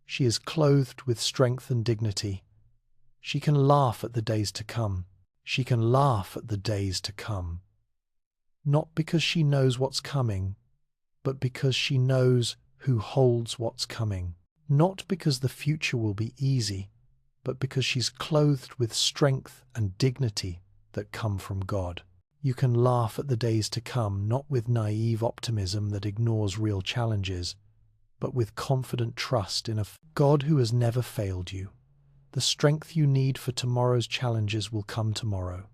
She is clothed with strength and dignity. She can laugh at the days to come. She can laugh at the days to come. Not because she knows what's coming, but because she knows who holds what's coming. Not because the future will be easy, but because she's clothed with strength and dignity that come from God. You can laugh at the days to come, not with naive optimism that ignores real challenges, but with confident trust in a God who has never failed you. The strength you need for tomorrow's challenges will come tomorrow.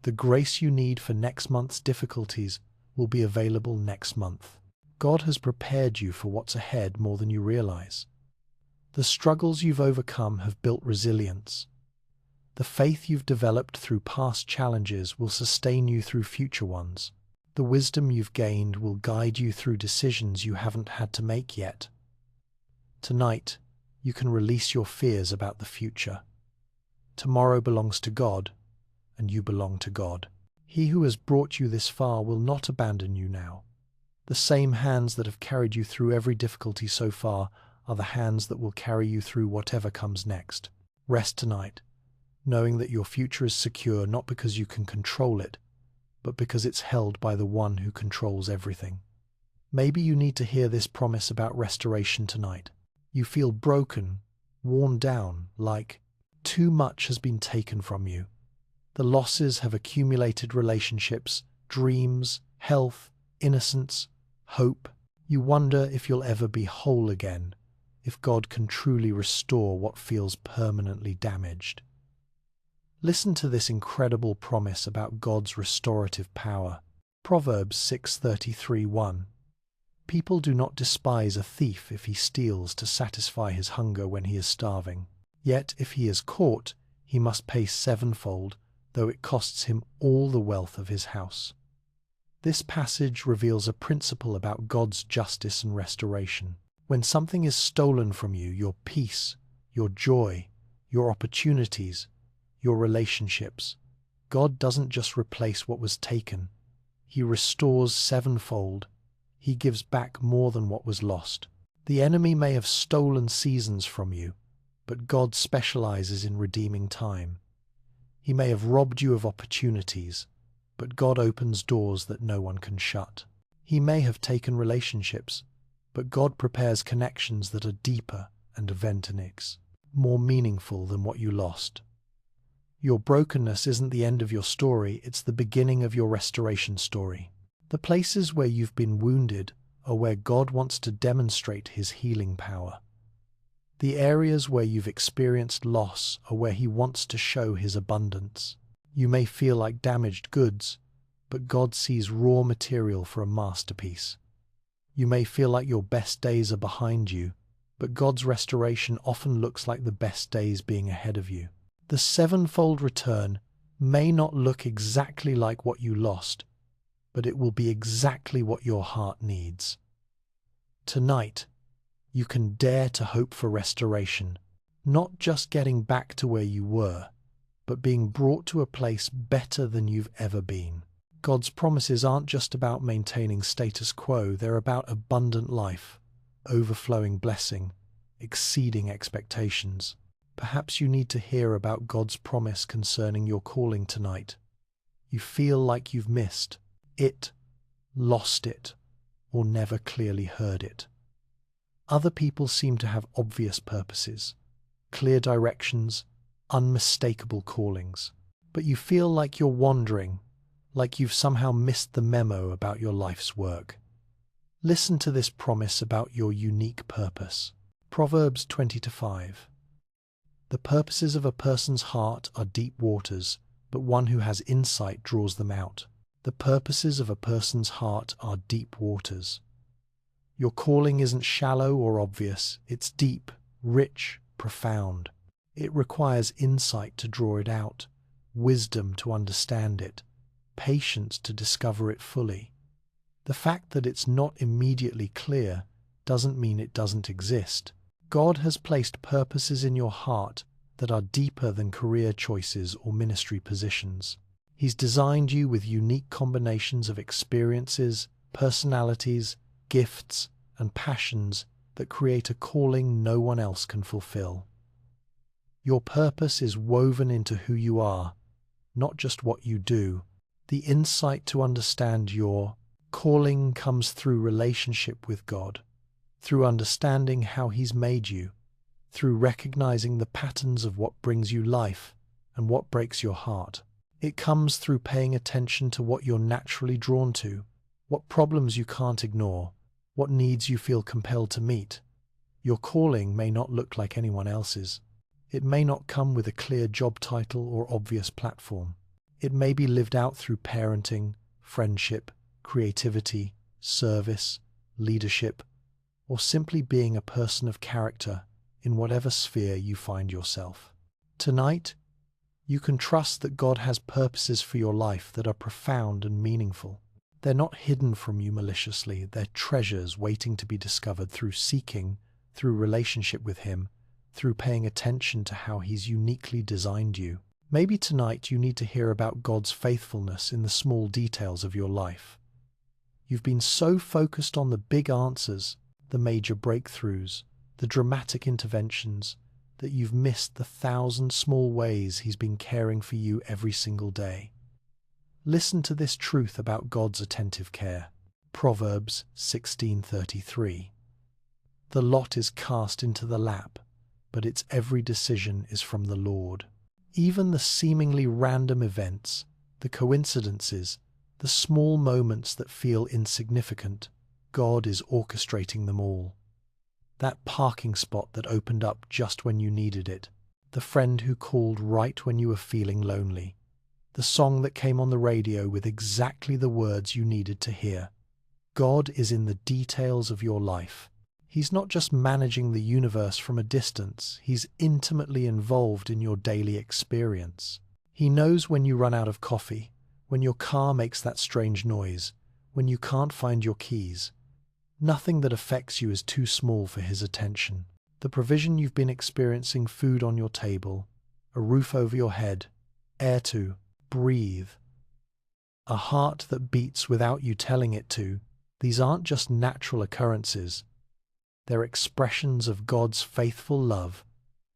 The grace you need for next month's difficulties will be available next month. God has prepared you for what's ahead more than you realize. The struggles you've overcome have built resilience. The faith you've developed through past challenges will sustain you through future ones. The wisdom you've gained will guide you through decisions you haven't had to make yet. Tonight, you can release your fears about the future. Tomorrow belongs to God, and you belong to God. He who has brought you this far will not abandon you now. The same hands that have carried you through every difficulty so far are the hands that will carry you through whatever comes next. Rest tonight, knowing that your future is secure not because you can control it, but because it's held by the one who controls everything. Maybe you need to hear this promise about restoration tonight. You feel broken, worn down, like too much has been taken from you. The losses have accumulated relationships, dreams, health, innocence, hope. You wonder if you'll ever be whole again, if God can truly restore what feels permanently damaged. Listen to this incredible promise about God's restorative power. Proverbs 6:33-1. People do not despise a thief if he steals to satisfy his hunger when he is starving. Yet if he is caught, he must pay sevenfold, though it costs him all the wealth of his house. This passage reveals a principle about God's justice and restoration. When something is stolen from you, your peace, your joy, your opportunities, your relationships, God doesn't just replace what was taken. He restores sevenfold. He gives back more than what was lost. The enemy may have stolen seasons from you, but God specializes in redeeming time. He may have robbed you of opportunities, but God opens doors that no one can shut. He may have taken relationships, but God prepares connections that are deeper and more meaningful than what you lost. Your brokenness isn't the end of your story, it's the beginning of your restoration story. The places where you've been wounded are where God wants to demonstrate His healing power. The areas where you've experienced loss are where He wants to show His abundance. You may feel like damaged goods, but God sees raw material for a masterpiece. You may feel like your best days are behind you, but God's restoration often looks like the best days being ahead of you. The sevenfold return may not look exactly like what you lost, but it will be exactly what your heart needs. Tonight, you can dare to hope for restoration, not just getting back to where you were, but being brought to a place better than you've ever been. God's promises aren't just about maintaining status quo, they're about abundant life, overflowing blessing, exceeding expectations. Perhaps you need to hear about God's promise concerning your calling tonight. You feel like you've missed it, lost it, or never clearly heard it. Other people seem to have obvious purposes, clear directions, unmistakable callings. But you feel like you're wandering, like you've somehow missed the memo about your life's work. Listen to this promise about your unique purpose. Proverbs 20:5. The purposes of a person's heart are deep waters, but one who has insight draws them out. The purposes of a person's heart are deep waters. Your calling isn't shallow or obvious, it's deep, rich, profound. It requires insight to draw it out, wisdom to understand it, patience to discover it fully. The fact that it's not immediately clear doesn't mean it doesn't exist. God has placed purposes in your heart that are deeper than career choices or ministry positions. He's designed you with unique combinations of experiences, personalities, gifts, and passions that create a calling no one else can fulfill. Your purpose is woven into who you are, not just what you do. The insight to understand your calling comes through relationship with God, through understanding how He's made you, through recognizing the patterns of what brings you life and what breaks your heart. It comes through paying attention to what you're naturally drawn to, what problems you can't ignore, what needs you feel compelled to meet. Your calling may not look like anyone else's. It may not come with a clear job title or obvious platform. It may be lived out through parenting, friendship, creativity, service, leadership, or simply being a person of character in whatever sphere you find yourself. Tonight, you can trust that God has purposes for your life that are profound and meaningful. They're not hidden from you maliciously, they're treasures waiting to be discovered through seeking, through relationship with Him, through paying attention to how He's uniquely designed you. Maybe tonight you need to hear about God's faithfulness in the small details of your life. You've been so focused on the big answers, the major breakthroughs, the dramatic interventions, that you've missed the 1,000 small ways He's been caring for you every single day. Listen to this truth about God's attentive care. Proverbs 16:33. The lot is cast into the lap, but its every decision is from the Lord. Even the seemingly random events, the coincidences, the small moments that feel insignificant, God is orchestrating them all. That parking spot that opened up just when you needed it, the friend who called right when you were feeling lonely, the song that came on the radio with exactly the words you needed to hear. God is in the details of your life. He's not just managing the universe from a distance, He's intimately involved in your daily experience. He knows when you run out of coffee, when your car makes that strange noise, when you can't find your keys. Nothing that affects you is too small for his attention. The provision you've been experiencing, food on your table, a roof over your head, air to breathe, a heart that beats without you telling it to, these aren't just natural occurrences. They're expressions of God's faithful love,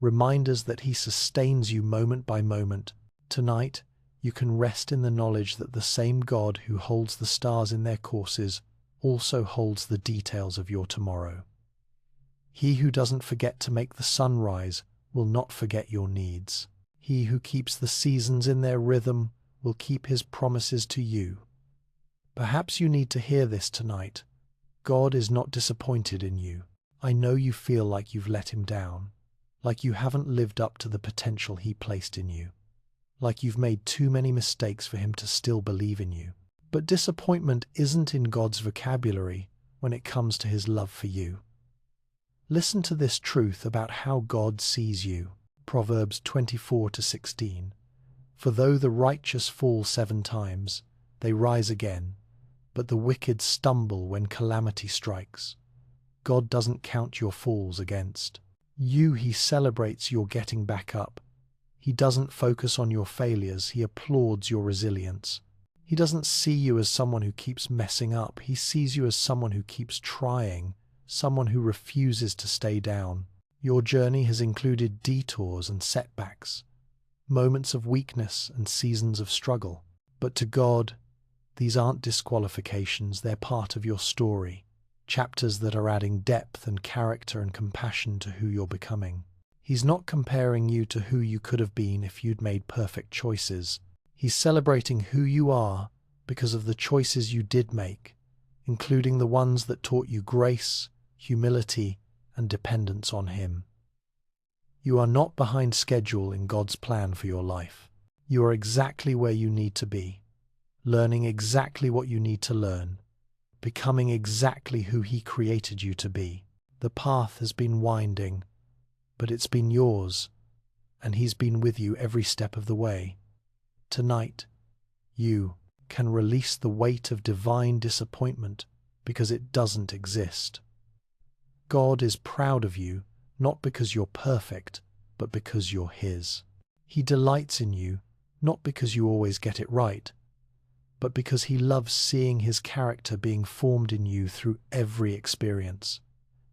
reminders that he sustains you moment by moment. Tonight, you can rest in the knowledge that the same God who holds the stars in their courses also holds the details of your tomorrow. He who doesn't forget to make the sun rise will not forget your needs. He who keeps the seasons in their rhythm will keep his promises to you. Perhaps you need to hear this tonight. God is not disappointed in you. I know you feel like you've let him down, like you haven't lived up to the potential he placed in you, like you've made too many mistakes for him to still believe in you. But disappointment isn't in God's vocabulary when it comes to his love for you. Listen to this truth about how God sees you. Proverbs 24-16. For though the righteous fall 7 times, they rise again, but the wicked stumble when calamity strikes. God doesn't count your falls against you. He celebrates your getting back up. He doesn't focus on your failures. He applauds your resilience. He doesn't see you as someone who keeps messing up. He sees you as someone who keeps trying, someone who refuses to stay down. Your journey has included detours and setbacks, moments of weakness and seasons of struggle. But to God, these aren't disqualifications. They're part of your story, chapters that are adding depth and character and compassion to who you're becoming. He's not comparing you to who you could have been if you'd made perfect choices. He's celebrating who you are because of the choices you did make, including the ones that taught you grace, humility, and dependence on him. You are not behind schedule in God's plan for your life. You are exactly where you need to be, learning exactly what you need to learn, becoming exactly who he created you to be. The path has been winding, but it's been yours, and he's been with you every step of the way. Tonight, you can release the weight of divine disappointment because it doesn't exist. God is proud of you, not because you're perfect, but because you're his. He delights in you, not because you always get it right, but because he loves seeing his character being formed in you through every experience,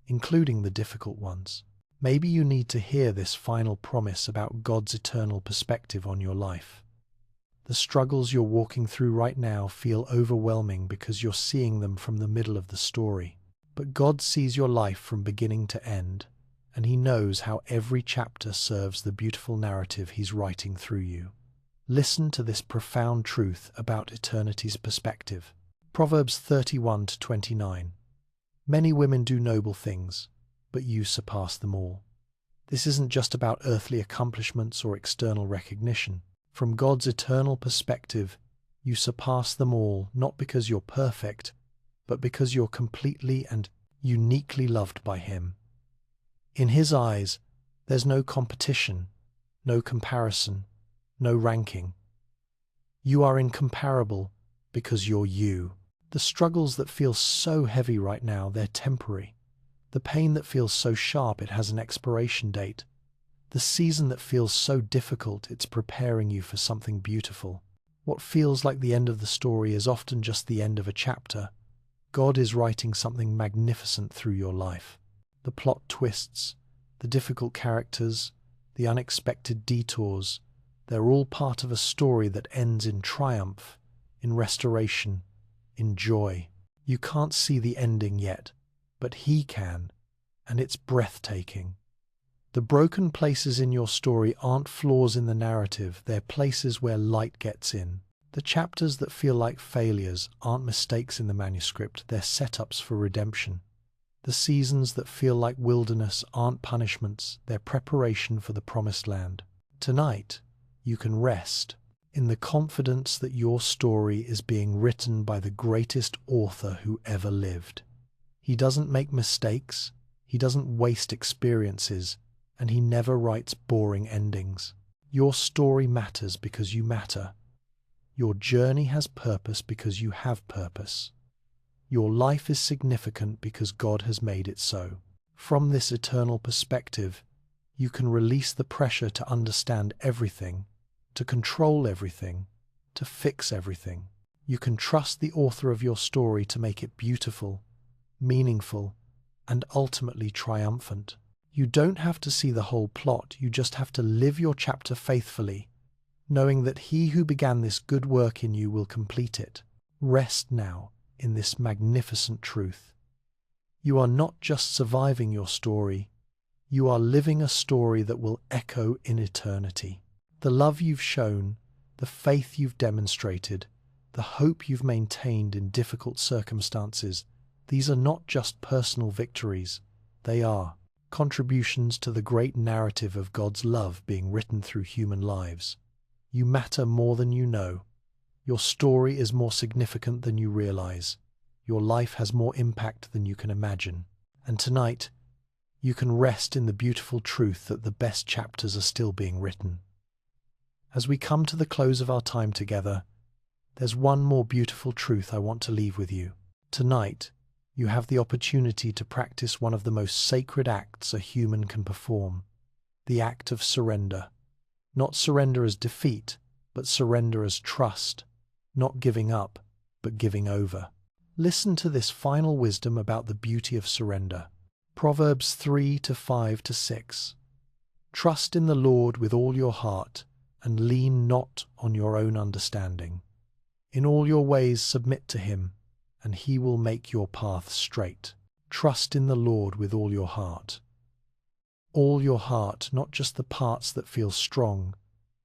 including the difficult ones. Maybe you need to hear this final promise about God's eternal perspective on your life. The struggles you're walking through right now feel overwhelming because you're seeing them from the middle of the story. But God sees your life from beginning to end, and he knows how every chapter serves the beautiful narrative he's writing through you. Listen to this profound truth about eternity's perspective. Proverbs 31-29. Many women do noble things, but you surpass them all. This isn't just about earthly accomplishments or external recognition. From God's eternal perspective, you surpass them all, not because you're perfect, but because you're completely and uniquely loved by him. In his eyes, there's no competition, no comparison, no ranking. You are incomparable because you're you. The struggles that feel so heavy right now, they're temporary. The pain that feels so sharp, it has an expiration date. The season that feels so difficult, it's preparing you for something beautiful. What feels like the end of the story is often just the end of a chapter. God is writing something magnificent through your life. The plot twists, the difficult characters, the unexpected detours, they're all part of a story that ends in triumph, in restoration, in joy. You can't see the ending yet, but he can, and it's breathtaking. The broken places in your story aren't flaws in the narrative, they're places where light gets in. The chapters that feel like failures aren't mistakes in the manuscript, they're setups for redemption. The seasons that feel like wilderness aren't punishments, they're preparation for the promised land. Tonight, you can rest in the confidence that your story is being written by the greatest author who ever lived. He doesn't make mistakes, he doesn't waste experiences, and he never writes boring endings. Your story matters because you matter. Your journey has purpose because you have purpose. Your life is significant because God has made it so. From this eternal perspective, you can release the pressure to understand everything, to control everything, to fix everything. You can trust the author of your story to make it beautiful, meaningful, and ultimately triumphant. You don't have to see the whole plot, you just have to live your chapter faithfully, knowing that He who began this good work in you will complete it. Rest now in this magnificent truth. You are not just surviving your story, you are living a story that will echo in eternity. The love you've shown, the faith you've demonstrated, the hope you've maintained in difficult circumstances, these are not just personal victories, they are contributions to the great narrative of God's love being written through human lives. You matter more than you know. Your story is more significant than you realize. Your life has more impact than you can imagine. And tonight, you can rest in the beautiful truth that the best chapters are still being written. As we come to the close of our time together, there's one more beautiful truth I want to leave with you. Tonight, you have the opportunity to practice one of the most sacred acts a human can perform, the act of surrender. Not surrender as defeat, but surrender as trust, not giving up, but giving over. Listen to this final wisdom about the beauty of surrender. Proverbs 3:5-6. Trust in the Lord with all your heart, and lean not on your own understanding. In all your ways submit to Him, and He will make your path straight. Trust in the Lord with all your heart. All your heart, not just the parts that feel strong,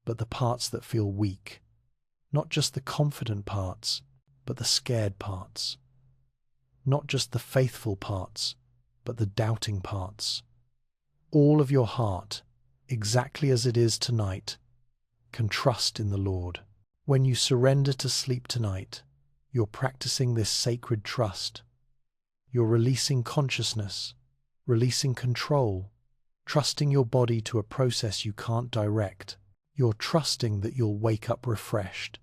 but the parts that feel weak. Not just the confident parts, but the scared parts. Not just the faithful parts, but the doubting parts. All of your heart, exactly as it is tonight, can trust in the Lord. When you surrender to sleep tonight, you're practicing this sacred trust. You're releasing consciousness, releasing control, trusting your body to a process you can't direct. You're trusting that you'll wake up refreshed,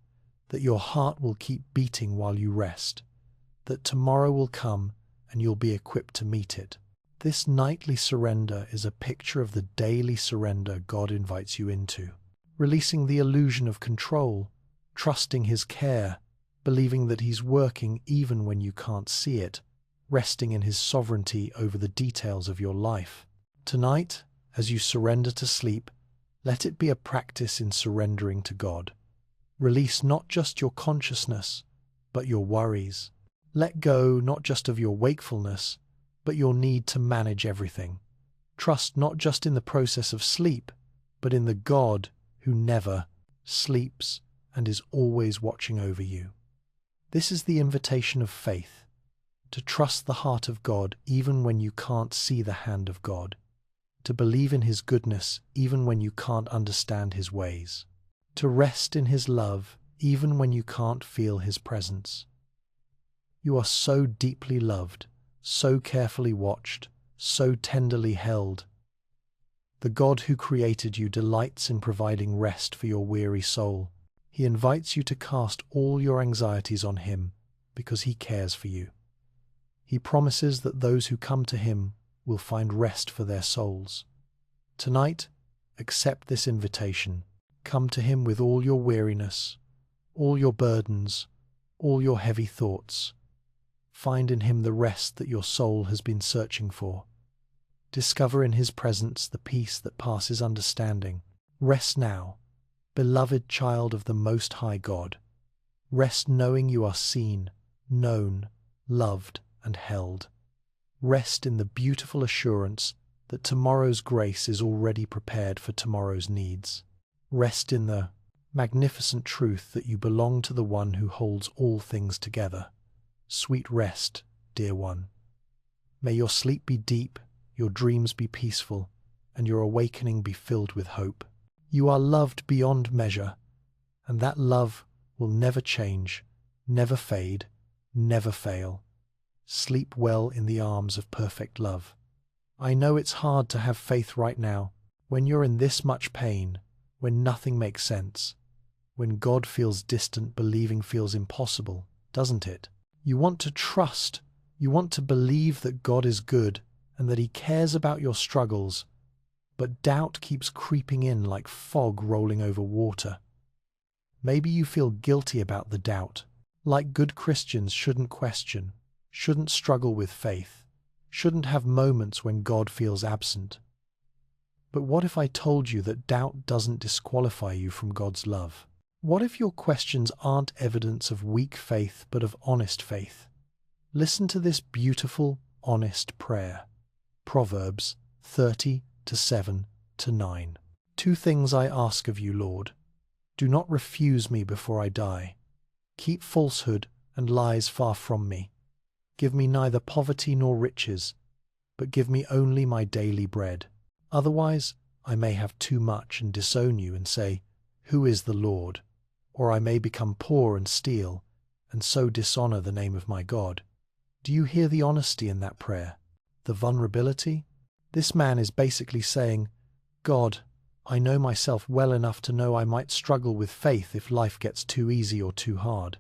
that your heart will keep beating while you rest, that tomorrow will come and you'll be equipped to meet it. This nightly surrender is a picture of the daily surrender God invites you into, releasing the illusion of control, trusting His care, believing that He's working even when you can't see it, resting in His sovereignty over the details of your life. Tonight, as you surrender to sleep, let it be a practice in surrendering to God. Release not just your consciousness, but your worries. Let go not just of your wakefulness, but your need to manage everything. Trust not just in the process of sleep, but in the God who never sleeps and is always watching over you. This is the invitation of faith, to trust the heart of God even when you can't see the hand of God, to believe in His goodness even when you can't understand His ways, to rest in His love even when you can't feel His presence. You are so deeply loved, so carefully watched, so tenderly held. The God who created you delights in providing rest for your weary soul. He invites you to cast all your anxieties on Him because He cares for you. He promises that those who come to Him will find rest for their souls. Tonight, accept this invitation. Come to Him with all your weariness, all your burdens, all your heavy thoughts. Find in Him the rest that your soul has been searching for. Discover in His presence the peace that passes understanding. Rest now, beloved child of the Most High God. Rest knowing you are seen, known, loved, and held. Rest in the beautiful assurance that tomorrow's grace is already prepared for tomorrow's needs. Rest in the magnificent truth that you belong to the One who holds all things together. Sweet rest, dear one. May your sleep be deep, your dreams be peaceful, and your awakening be filled with hope. You are loved beyond measure, and that love will never change, never fade, never fail. Sleep well in the arms of perfect love. I know it's hard to have faith right now, when you're in this much pain, when nothing makes sense, when God feels distant, believing feels impossible, doesn't it? You want to trust, you want to believe that God is good and that He cares about your struggles, but doubt keeps creeping in like fog rolling over water. Maybe you feel guilty about the doubt, like good Christians shouldn't question, shouldn't struggle with faith, shouldn't have moments when God feels absent. But what if I told you that doubt doesn't disqualify you from God's love? What if your questions aren't evidence of weak faith but of honest faith? Listen to this beautiful, honest prayer. Proverbs 30:7-9. 2 things I ask of you, Lord. Do not refuse me before I die. Keep falsehood and lies far from me. Give me neither poverty nor riches, but give me only my daily bread. Otherwise, I may have too much and disown you and say, "Who is the Lord?" Or I may become poor and steal, and so dishonor the name of my God. Do you hear the honesty in that prayer? The vulnerability? This man is basically saying, God, I know myself well enough to know I might struggle with faith if life gets too easy or too hard.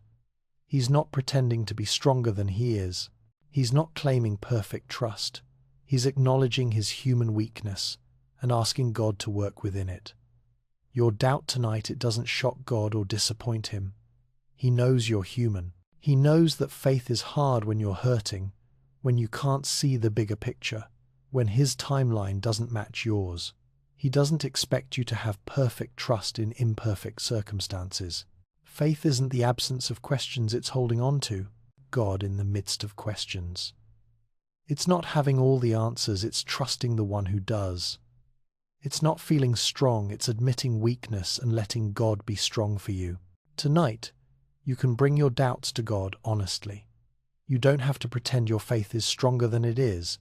He's not pretending to be stronger than he is. He's not claiming perfect trust. He's acknowledging his human weakness and asking God to work within it. Your doubt tonight, it doesn't shock God or disappoint Him. He knows you're human. He knows that faith is hard when you're hurting, when you can't see the bigger picture, when His timeline doesn't match yours. He doesn't expect you to have perfect trust in imperfect circumstances. Faith isn't the absence of questions, it's holding on to God in the midst of questions. It's not having all the answers, it's trusting the one who does. It's not feeling strong, it's admitting weakness and letting God be strong for you. Tonight, you can bring your doubts to God honestly. You don't have to pretend your faith is stronger than it is.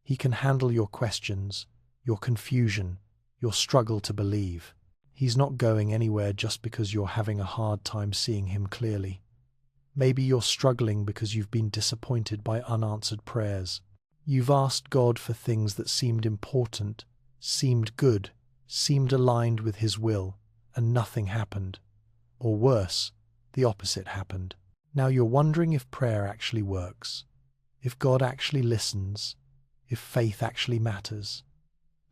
He can handle your questions, your confusion, your struggle to believe. He's not going anywhere just because you're having a hard time seeing Him clearly. Maybe you're struggling because you've been disappointed by unanswered prayers. You've asked God for things that seemed important, seemed good, seemed aligned with His will, and nothing happened. Or worse, the opposite happened. Now you're wondering if prayer actually works, if God actually listens, if faith actually matters.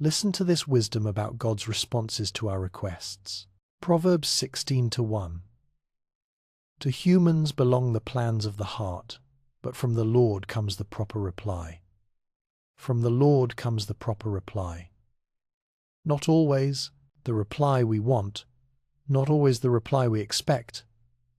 Listen to this wisdom about God's responses to our requests. Proverbs 16:1. To humans belong the plans of the heart, but from the Lord comes the proper reply. From the Lord comes the proper reply. Not always the reply we want, not always the reply we expect,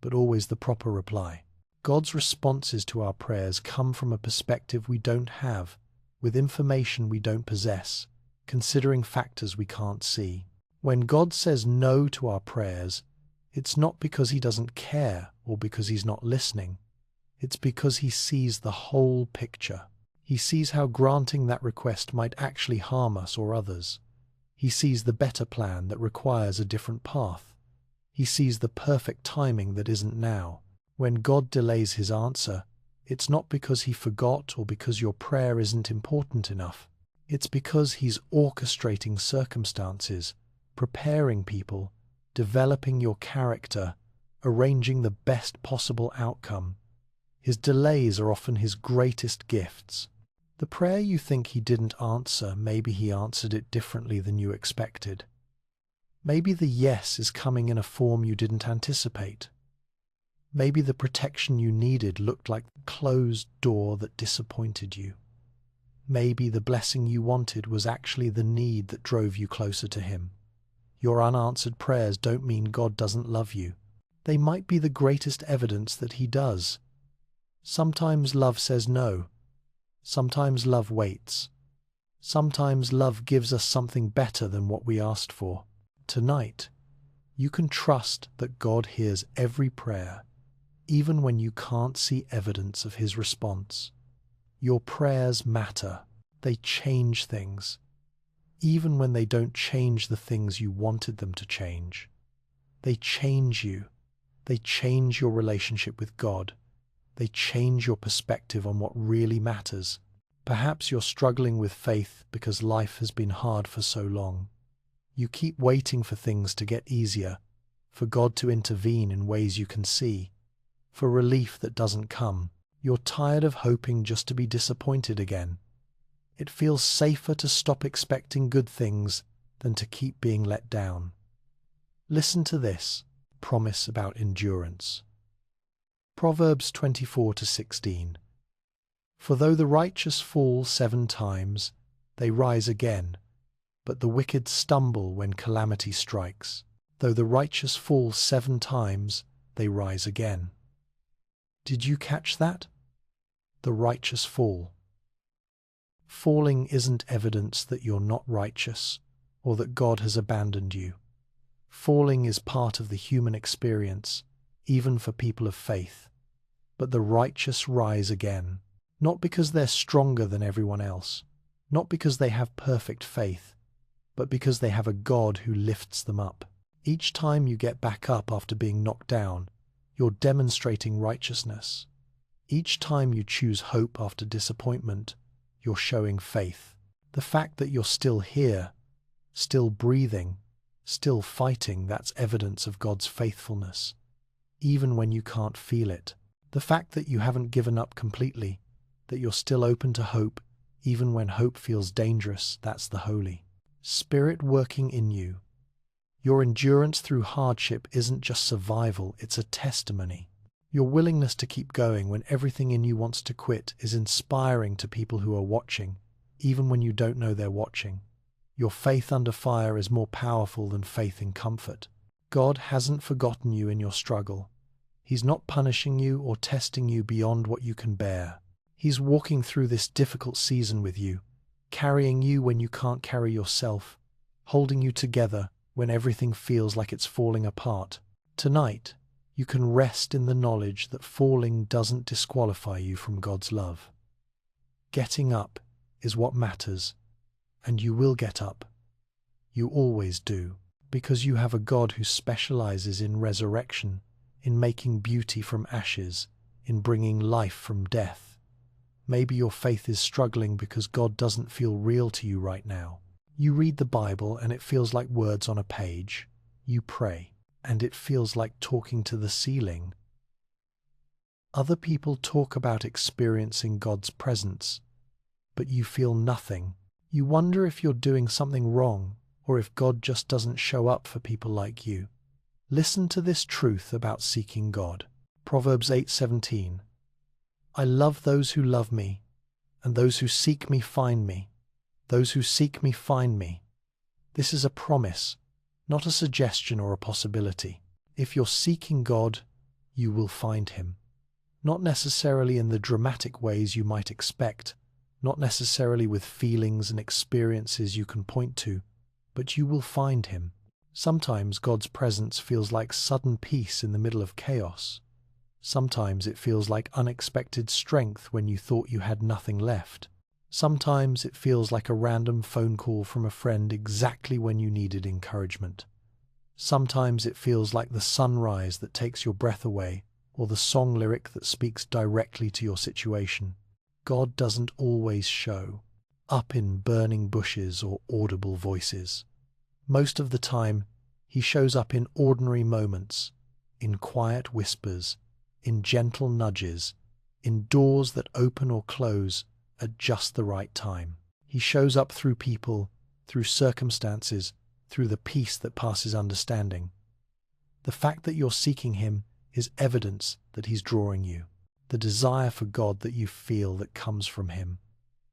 but always the proper reply. God's responses to our prayers come from a perspective we don't have, with information we don't possess, considering factors we can't see. When God says no to our prayers, it's not because He doesn't care or because He's not listening. It's because He sees the whole picture. He sees how granting that request might actually harm us or others. He sees the better plan that requires a different path. He sees the perfect timing that isn't now. When God delays His answer, it's not because He forgot or because your prayer isn't important enough. It's because He's orchestrating circumstances, preparing people, developing your character, arranging the best possible outcome. His delays are often His greatest gifts. The prayer you think He didn't answer, maybe He answered it differently than you expected. Maybe the yes is coming in a form you didn't anticipate. Maybe the protection you needed looked like the closed door that disappointed you. Maybe the blessing you wanted was actually the need that drove you closer to Him. Your unanswered prayers don't mean God doesn't love you. They might be the greatest evidence that He does. Sometimes love says no. Sometimes love waits. Sometimes love gives us something better than what we asked for. Tonight, you can trust that God hears every prayer, even when you can't see evidence of His response. Your prayers matter. They change things, even when they don't change the things you wanted them to change. They change you. They change your relationship with God. They change your perspective on what really matters. Perhaps you're struggling with faith because life has been hard for so long. You keep waiting for things to get easier, for God to intervene in ways you can see, for relief that doesn't come. You're tired of hoping just to be disappointed again. It feels safer to stop expecting good things than to keep being let down. Listen to this promise about endurance. Proverbs 24-16. For though the righteous fall 7 times, they rise again, but the wicked stumble when calamity strikes. Though the righteous fall 7 times, they rise again. Did you catch that? The righteous fall. Falling isn't evidence that you're not righteous or that God has abandoned you. Falling is part of the human experience, even for people of faith. But the righteous rise again, not because they're stronger than everyone else, not because they have perfect faith, but because they have a God who lifts them up. Each time you get back up after being knocked down, you're demonstrating righteousness. Each time you choose hope after disappointment, you're showing faith. The fact that you're still here, still breathing, still fighting, that's evidence of God's faithfulness, even when you can't feel it. The fact that you haven't given up completely, that you're still open to hope, even when hope feels dangerous, that's the Holy Spirit working in you. Your endurance through hardship isn't just survival, it's a testimony. Your willingness to keep going when everything in you wants to quit is inspiring to people who are watching, even when you don't know they're watching. Your faith under fire is more powerful than faith in comfort. God hasn't forgotten you in your struggle. He's not punishing you or testing you beyond what you can bear. He's walking through this difficult season with you, carrying you when you can't carry yourself, holding you together when everything feels like it's falling apart. Tonight, you can rest in the knowledge that falling doesn't disqualify you from God's love. Getting up is what matters, and you will get up. You always do, because you have a God who specializes in resurrection, in making beauty from ashes, in bringing life from death. Maybe your faith is struggling because God doesn't feel real to you right now. You read the Bible and it feels like words on a page. You pray, and it feels like talking to the ceiling. Other people talk about experiencing God's presence, but you feel nothing. You wonder if you're doing something wrong, or if God just doesn't show up for people like you. Listen to this truth about seeking God. Proverbs 8:17. I love those who love me, and those who seek me find me. Those who seek me find me. This is a promise, not a suggestion or a possibility. If you're seeking God, you will find him. Not necessarily in the dramatic ways you might expect, not necessarily with feelings and experiences you can point to, but you will find him. Sometimes God's presence feels like sudden peace in the middle of chaos. Sometimes it feels like unexpected strength when you thought you had nothing left. Sometimes it feels like a random phone call from a friend exactly when you needed encouragement. Sometimes it feels like the sunrise that takes your breath away, or the song lyric that speaks directly to your situation. God doesn't always show up in burning bushes or audible voices. Most of the time, he shows up in ordinary moments, in quiet whispers, in gentle nudges, in doors that open or close at just the right time. He shows up through people, through circumstances, through the peace that passes understanding. The fact that you're seeking him is evidence that he's drawing you. The desire for God that you feel that comes from him.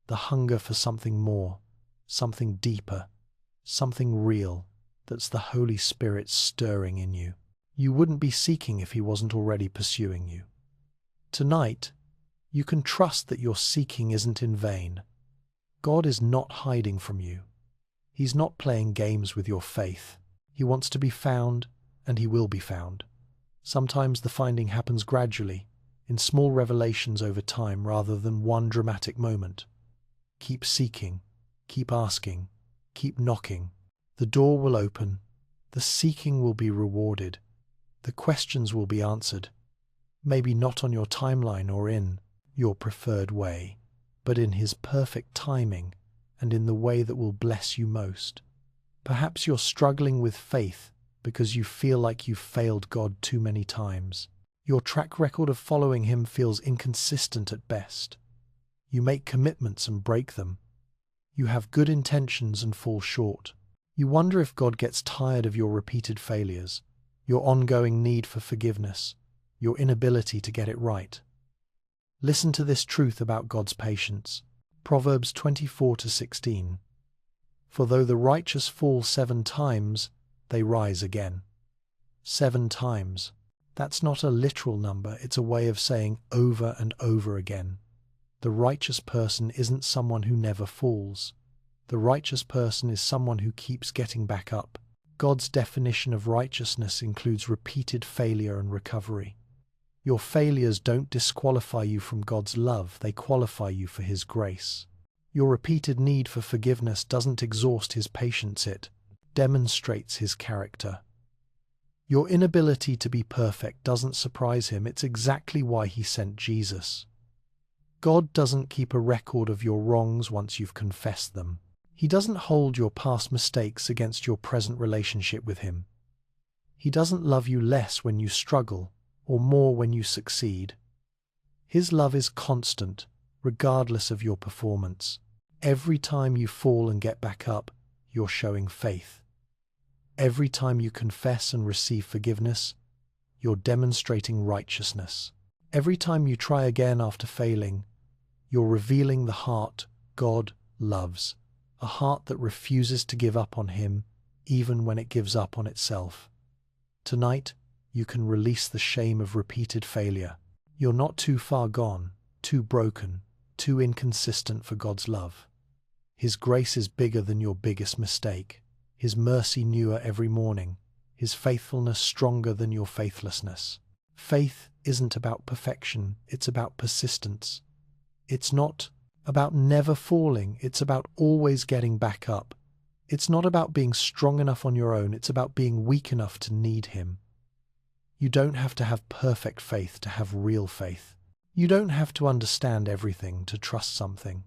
The hunger for something more, something deeper, something real, that's the Holy Spirit stirring in you. You wouldn't be seeking if he wasn't already pursuing you. Tonight, you can trust that your seeking isn't in vain. God is not hiding from you. He's not playing games with your faith. He wants to be found, and he will be found. Sometimes the finding happens gradually, in small revelations over time rather than one dramatic moment. Keep seeking, keep asking, keep knocking. The door will open, the seeking will be rewarded, the questions will be answered. Maybe not on your timeline or in your preferred way, but in his perfect timing and in the way that will bless you most. Perhaps you're struggling with faith because you feel like you've failed God too many times. Your track record of following him feels inconsistent at best. You make commitments and break them. You have good intentions and fall short. You wonder if God gets tired of your repeated failures, your ongoing need for forgiveness, your inability to get it right. Listen to this truth about God's patience. Proverbs 24-16. For though the righteous fall 7 times, they rise again. 7 times. That's not a literal number, it's a way of saying over and over again. The righteous person isn't someone who never falls. The righteous person is someone who keeps getting back up. God's definition of righteousness includes repeated failure and recovery. Your failures don't disqualify you from God's love, they qualify you for His grace. Your repeated need for forgiveness doesn't exhaust His patience, it demonstrates His character. Your inability to be perfect doesn't surprise Him, it's exactly why He sent Jesus. God doesn't keep a record of your wrongs once you've confessed them. He doesn't hold your past mistakes against your present relationship with Him. He doesn't love you less when you struggle, or more when you succeed. His love is constant, regardless of your performance. Every time you fall and get back up, you're showing faith. Every time you confess and receive forgiveness, you're demonstrating righteousness. Every time you try again after failing, you're revealing the heart God loves, a heart that refuses to give up on Him even when it gives up on itself. Tonight, you can release the shame of repeated failure. You're not too far gone, too broken, too inconsistent for God's love. His grace is bigger than your biggest mistake. His mercy newer every morning. His faithfulness stronger than your faithlessness. Faith isn't about perfection, it's about persistence. It's not about never falling, it's about always getting back up. It's not about being strong enough on your own, it's about being weak enough to need Him. You don't have to have perfect faith to have real faith. You don't have to understand everything to trust something.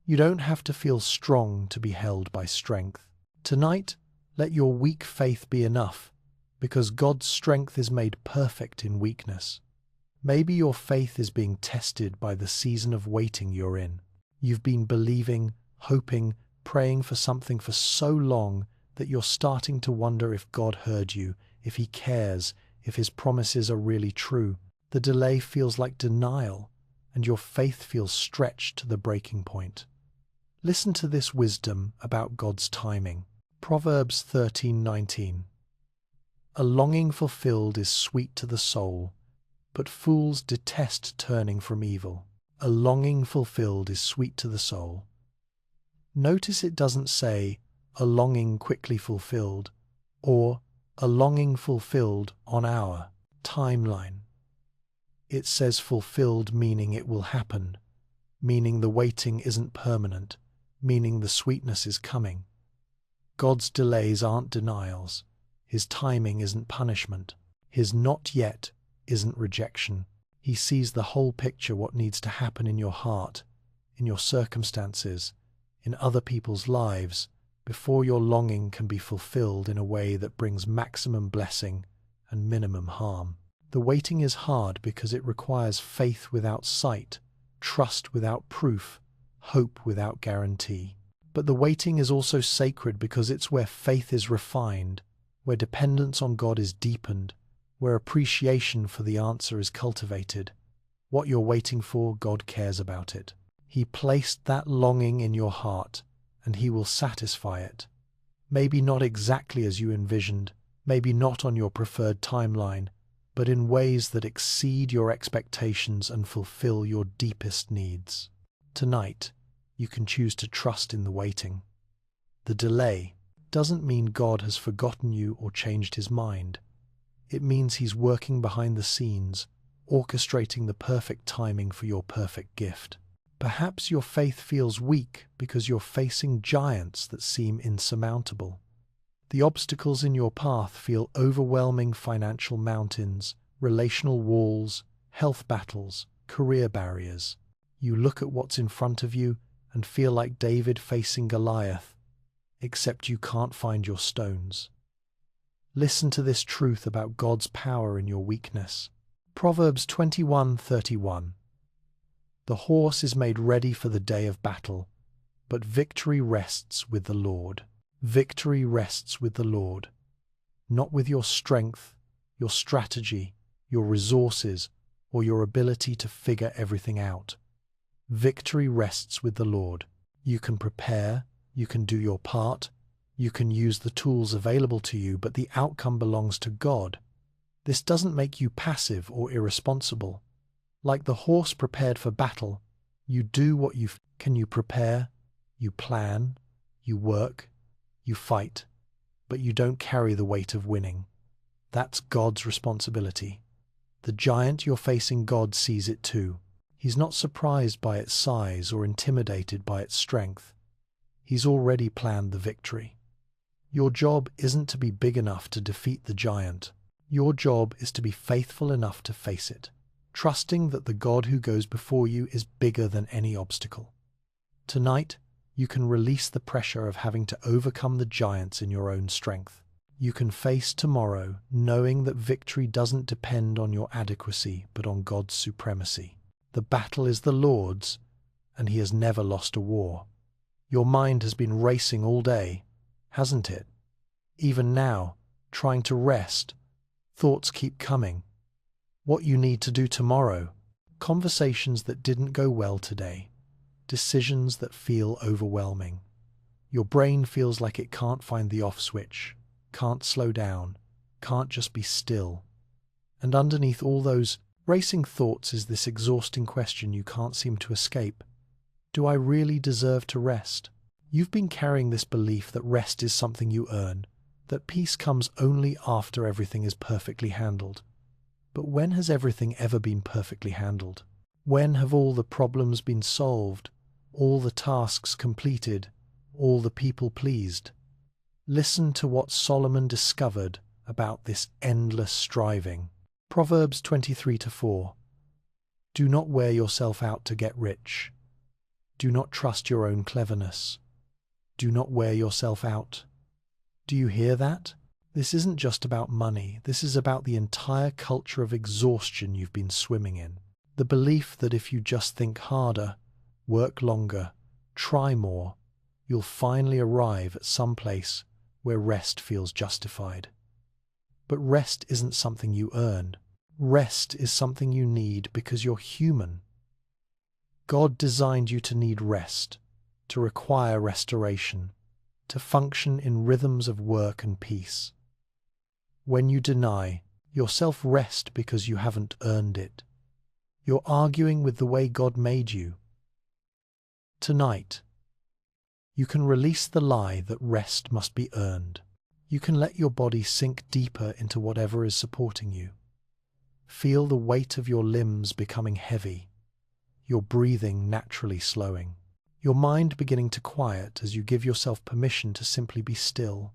You don't have to feel strong to be held by strength. Tonight, let your weak faith be enough, because God's strength is made perfect in weakness. Maybe your faith is being tested by the season of waiting you're in. You've been believing, hoping, praying for something for so long that you're starting to wonder if God heard you, if He cares, if His promises are really true. The delay feels like denial, and your faith feels stretched to the breaking point. Listen to this wisdom about God's timing. Proverbs 13:19. A longing fulfilled is sweet to the soul, but fools detest turning from evil. A longing fulfilled is sweet to the soul. Notice it doesn't say, a longing quickly fulfilled, or a longing fulfilled on our timeline. It says fulfilled, meaning it will happen, meaning the waiting isn't permanent, meaning the sweetness is coming. God's delays aren't denials. His timing isn't punishment. His not yet isn't rejection. He sees the whole picture, what needs to happen in your heart, in your circumstances, in other people's lives, before your longing can be fulfilled in a way that brings maximum blessing and minimum harm. The waiting is hard because it requires faith without sight, trust without proof, hope without guarantee. But the waiting is also sacred because it's where faith is refined, where dependence on God is deepened, where appreciation for the answer is cultivated. What you're waiting for, God cares about it. He placed that longing in your heart, and He will satisfy it. Maybe not exactly as you envisioned, maybe not on your preferred timeline, but in ways that exceed your expectations and fulfill your deepest needs. Tonight, you can choose to trust in the waiting. The delay doesn't mean God has forgotten you or changed His mind. It means He's working behind the scenes, orchestrating the perfect timing for your perfect gift. Perhaps your faith feels weak because you're facing giants that seem insurmountable. The obstacles in your path feel overwhelming: financial mountains, relational walls, health battles, career barriers. You look at what's in front of you and feel like David facing Goliath, except you can't find your stones. Listen to this truth about God's power in your weakness. Proverbs 21:31. The horse is made ready for the day of battle, but victory rests with the Lord. Victory rests with the Lord. Not with your strength, your strategy, your resources, or your ability to figure everything out. Victory rests with the Lord. You can prepare, you can do your part, you can use the tools available to you, but the outcome belongs to God. This doesn't make you passive or irresponsible. Like the horse prepared for battle, you do what can. You prepare, you plan, you work, you fight, but you don't carry the weight of winning. That's God's responsibility. The giant you're facing, God sees it too. He's not surprised by its size or intimidated by its strength. He's already planned the victory. Your job isn't to be big enough to defeat the giant. Your job is to be faithful enough to face it, trusting that the God who goes before you is bigger than any obstacle. Tonight, you can release the pressure of having to overcome the giants in your own strength. You can face tomorrow knowing that victory doesn't depend on your adequacy but on God's supremacy. The battle is the Lord's, and He has never lost a war. Your mind has been racing all day, hasn't it? Even now, trying to rest, thoughts keep coming. What you need to do tomorrow, conversations that didn't go well today, decisions that feel overwhelming. Your brain feels like it can't find the off switch, can't slow down, can't just be still. And underneath all those racing thoughts is this exhausting question you can't seem to escape. Do I really deserve to rest? You've been carrying this belief that rest is something you earn, that peace comes only after everything is perfectly handled. But when has everything ever been perfectly handled? When have all the problems been solved, all the tasks completed, all the people pleased? Listen to what Solomon discovered about this endless striving. Proverbs 23:4. Do not wear yourself out to get rich. Do not trust your own cleverness. Do not wear yourself out. Do you hear that? This isn't just about money. This is about the entire culture of exhaustion you've been swimming in. The belief that if you just think harder, work longer, try more, you'll finally arrive at some place where rest feels justified. But rest isn't something you earn. Rest is something you need because you're human. God designed you to need rest, to require restoration, to function in rhythms of work and peace. When you deny yourself rest because you haven't earned it, you're arguing with the way God made you. Tonight, you can release the lie that rest must be earned. You can let your body sink deeper into whatever is supporting you. Feel the weight of your limbs becoming heavy, your breathing naturally slowing, your mind beginning to quiet as you give yourself permission to simply be still.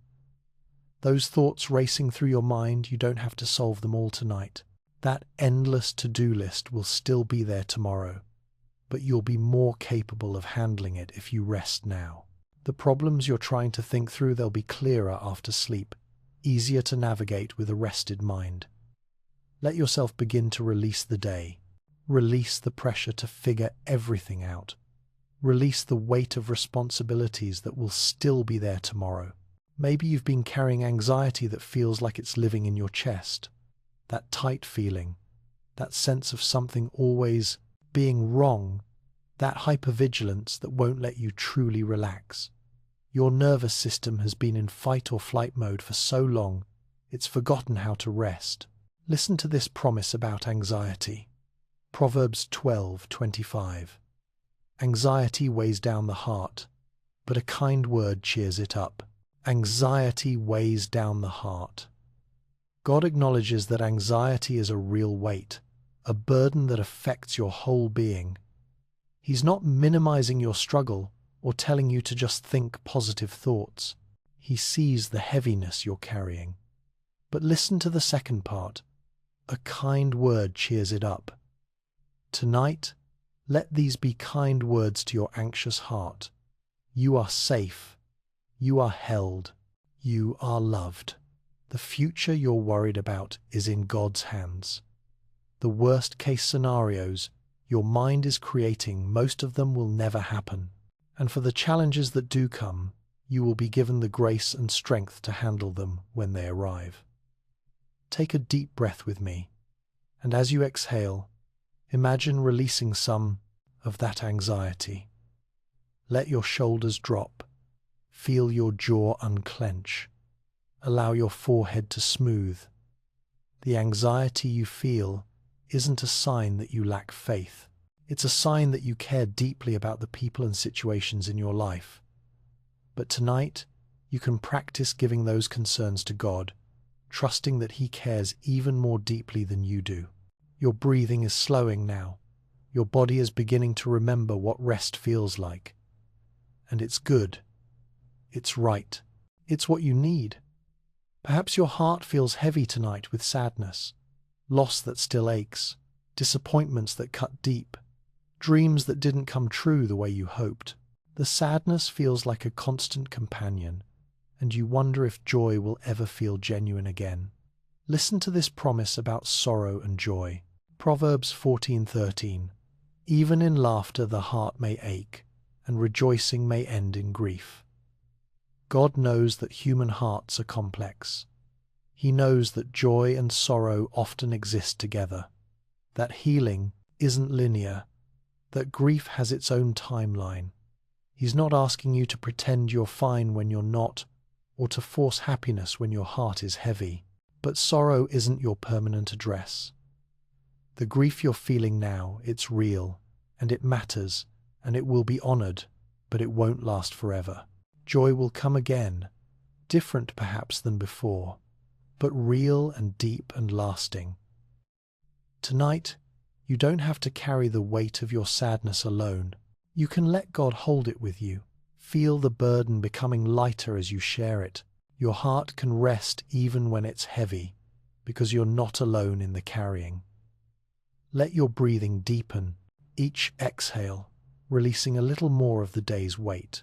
Those thoughts racing through your mind, you don't have to solve them all tonight. That endless to-do list will still be there tomorrow, but you'll be more capable of handling it if you rest now. The problems you're trying to think through, they'll be clearer after sleep, easier to navigate with a rested mind. Let yourself begin to release the day. Release the pressure to figure everything out. Release the weight of responsibilities that will still be there tomorrow. Maybe you've been carrying anxiety that feels like it's living in your chest. That tight feeling, that sense of something always being wrong, that hypervigilance that won't let you truly relax. Your nervous system has been in fight or flight mode for so long, it's forgotten how to rest. Listen to this promise about anxiety. Proverbs 12:25. Anxiety weighs down the heart, but a kind word cheers it up. Anxiety weighs down the heart. God acknowledges that anxiety is a real weight, a burden that affects your whole being. He's not minimizing your struggle or telling you to just think positive thoughts. He sees the heaviness you're carrying. But listen to the second part. A kind word cheers it up. Tonight, let these be kind words to your anxious heart. You are safe. You are held. You are loved. The future you're worried about is in God's hands. The worst-case scenarios your mind is creating, most of them will never happen. And for the challenges that do come, you will be given the grace and strength to handle them when they arrive. Take a deep breath with me, and as you exhale, imagine releasing some of that anxiety. Let your shoulders drop. Feel your jaw unclench. Allow your forehead to smooth. The anxiety you feel isn't a sign that you lack faith. It's a sign that you care deeply about the people and situations in your life. But tonight, you can practice giving those concerns to God, trusting that He cares even more deeply than you do. Your breathing is slowing now. Your body is beginning to remember what rest feels like. And it's good. It's right. It's what you need. Perhaps your heart feels heavy tonight with sadness, loss that still aches, disappointments that cut deep, dreams that didn't come true the way you hoped. The sadness feels like a constant companion, and you wonder if joy will ever feel genuine again. Listen to this promise about sorrow and joy. Proverbs 14:13. Even in laughter the heart may ache, and rejoicing may end in grief. God knows that human hearts are complex. He knows that joy and sorrow often exist together, that healing isn't linear, that grief has its own timeline. He's not asking you to pretend you're fine when you're not, or to force happiness when your heart is heavy. But sorrow isn't your permanent address. The grief you're feeling now, it's real, and it matters, and it will be honored, but it won't last forever. Joy will come again, different perhaps than before, but real and deep and lasting. Tonight, you don't have to carry the weight of your sadness alone. You can let God hold it with you. Feel the burden becoming lighter as you share it. Your heart can rest even when it's heavy, because you're not alone in the carrying. Let your breathing deepen, each exhale releasing a little more of the day's weight.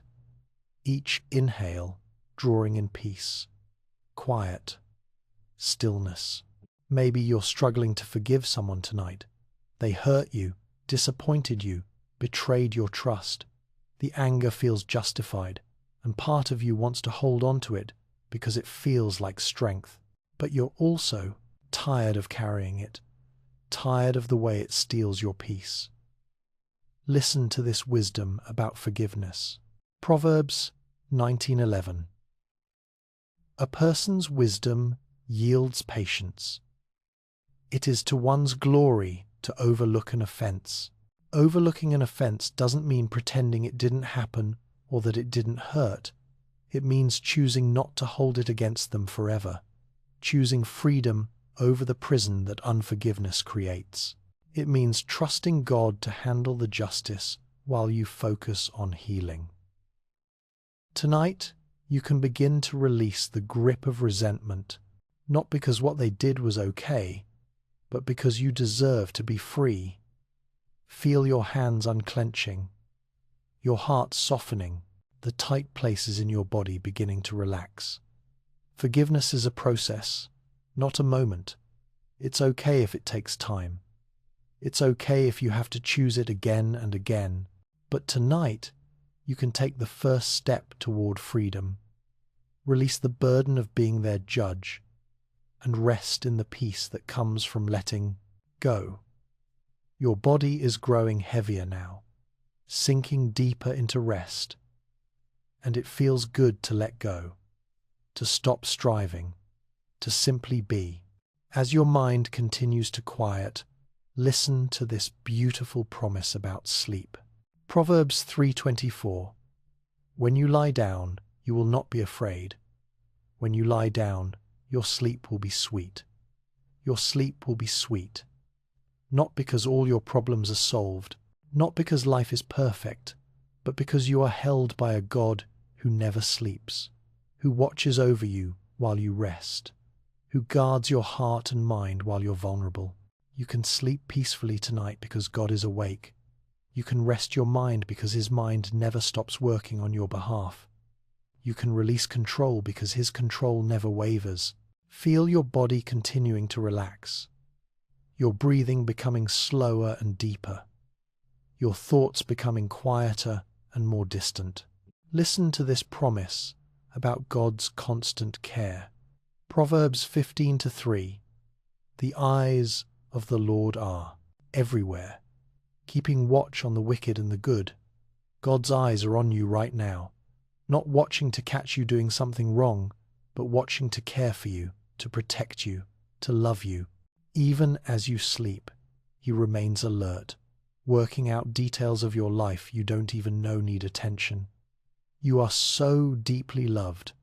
Each inhale drawing in peace, quiet, stillness. Maybe you're struggling to forgive someone tonight. They hurt you, disappointed you, betrayed your trust. The anger feels justified, and part of you wants to hold on to it because it feels like strength. But you're also tired of carrying it, tired of the way it steals your peace. Listen to this wisdom about forgiveness. Proverbs 19:11. A person's wisdom yields patience. It is to one's glory to overlook an offense. Overlooking an offense doesn't mean pretending it didn't happen or that it didn't hurt. It means choosing not to hold it against them forever, choosing freedom over the prison that unforgiveness creates. It means trusting God to handle the justice while you focus on healing. Tonight, you can begin to release the grip of resentment, not because what they did was okay, but because you deserve to be free. Feel your hands unclenching, your heart softening, the tight places in your body beginning to relax. Forgiveness is a process, not a moment. It's okay if it takes time. It's okay if you have to choose it again and again. But tonight, you can take the first step toward freedom. Release the burden of being their judge and rest in the peace that comes from letting go. Your body is growing heavier now, sinking deeper into rest, and it feels good to let go, to stop striving, to simply be. As your mind continues to quiet, listen to this beautiful promise about sleep. Proverbs 3:24. When you lie down, you will not be afraid. When you lie down, your sleep will be sweet. Your sleep will be sweet. Not because all your problems are solved, not because life is perfect, but because you are held by a God who never sleeps, who watches over you while you rest, who guards your heart and mind while you're vulnerable. You can sleep peacefully tonight because God is awake. You can rest your mind because His mind never stops working on your behalf. You can release control because His control never wavers. Feel your body continuing to relax. your breathing becoming slower and deeper, your thoughts becoming quieter and more distant. Listen to this promise about God's constant care. Proverbs 15:3. The eyes of the Lord are everywhere, keeping watch on the wicked and the good. God's eyes are on you right now, not watching to catch you doing something wrong, but watching to care for you, to protect you, to love you. Even as you sleep, He remains alert, working out details of your life you don't even know need attention. You are so deeply loved,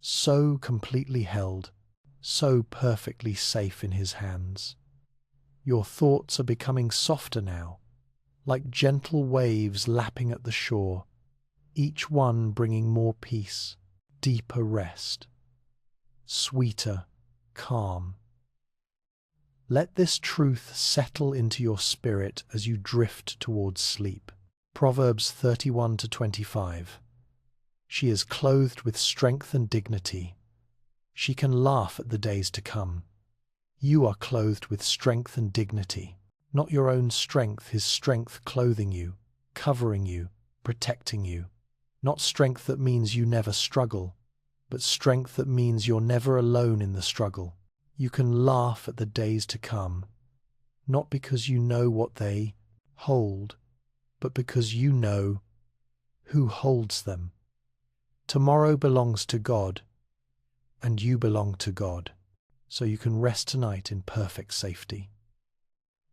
so completely held, so perfectly safe in His hands. Your thoughts are becoming softer now, like gentle waves lapping at the shore, each one bringing more peace, deeper rest, sweeter calm. Let this truth settle into your spirit as you drift towards sleep. Proverbs 31:25. She is clothed with strength and dignity. She can laugh at the days to come. You are clothed with strength and dignity. Not your own strength, His strength clothing you, covering you, protecting you. Not strength that means you never struggle, but strength that means you're never alone in the struggle. You can laugh at the days to come, not because you know what they hold, but because you know who holds them. Tomorrow belongs to God, and you belong to God, so you can rest tonight in perfect safety.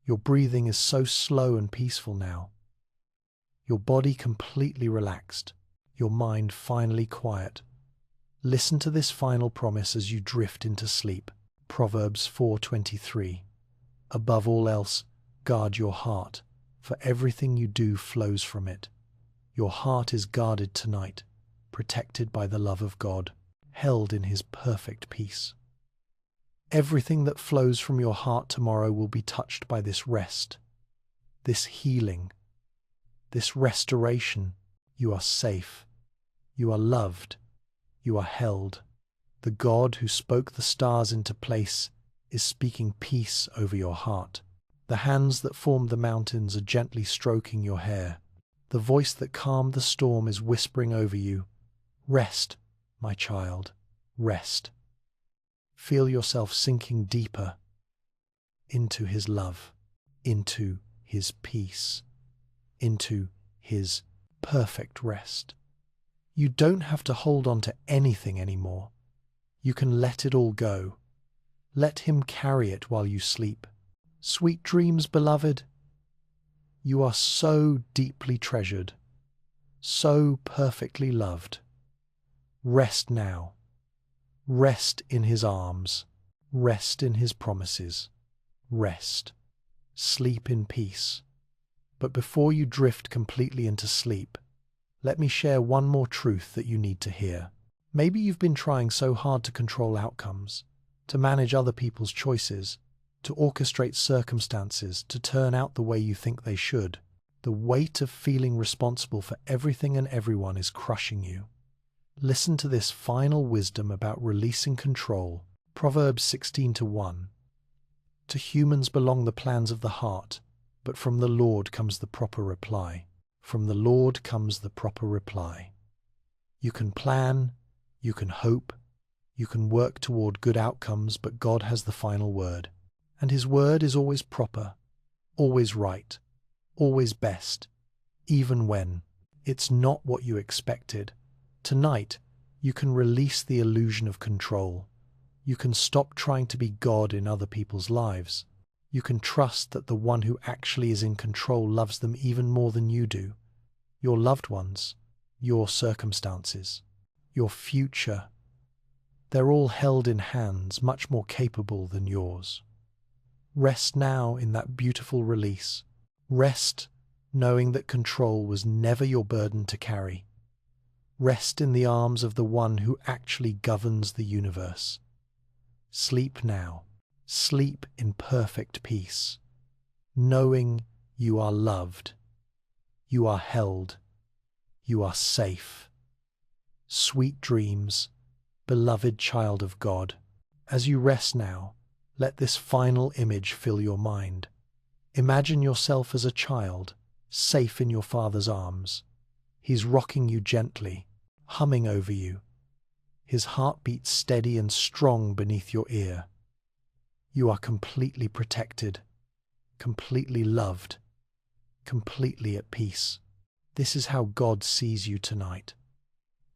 Your breathing is so slow and peaceful now. Your body completely relaxed, your mind finally quiet. Listen to this final promise as you drift into sleep. Proverbs 4:23. Above all else, guard your heart, for everything you do flows from it. Your heart is guarded tonight, protected by the love of God, held in His perfect peace. Everything that flows from your heart tomorrow will be touched by this rest, this healing, this restoration. You are safe. You are loved. You are held. The God who spoke the stars into place is speaking peace over your heart. The hands that formed the mountains are gently stroking your hair. The voice that calmed the storm is whispering over you, "Rest, my child, rest." Feel yourself sinking deeper into His love, into His peace, into His perfect rest. You don't have to hold on to anything anymore. You can let it all go. Let Him carry it while you sleep. Sweet dreams, beloved. You are so deeply treasured, so perfectly loved. Rest now. Rest in His arms. Rest in His promises. Rest. Sleep in peace. But before you drift completely into sleep, let me share one more truth that you need to hear. Maybe you've been trying so hard to control outcomes, to manage other people's choices, to orchestrate circumstances to turn out the way you think they should. The weight of feeling responsible for everything and everyone is crushing you. Listen to this final wisdom about releasing control. Proverbs 16:1. To humans belong the plans of the heart, but from the Lord comes the proper reply. From the Lord comes the proper reply. You can plan, you can hope, you can work toward good outcomes, but God has the final word. And His word is always proper, always right, always best, even when it's not what you expected. Tonight, you can release the illusion of control. You can stop trying to be God in other people's lives. You can trust that the one who actually is in control loves them even more than you do. Your loved ones, your circumstances, your future. They're all held in hands much more capable than yours. Rest now in that beautiful release. Rest knowing that control was never your burden to carry. Rest in the arms of the one who actually governs the universe. Sleep now. Sleep in perfect peace, knowing you are loved, you are held, you are safe. Sweet dreams, beloved child of God. As you rest now, Let this final image fill your mind. Imagine yourself as a child, safe in your father's arms. He's rocking you gently, humming over you, his heartbeat steady and strong beneath your ear. You are completely protected, completely loved, completely at peace. This is how God sees you tonight.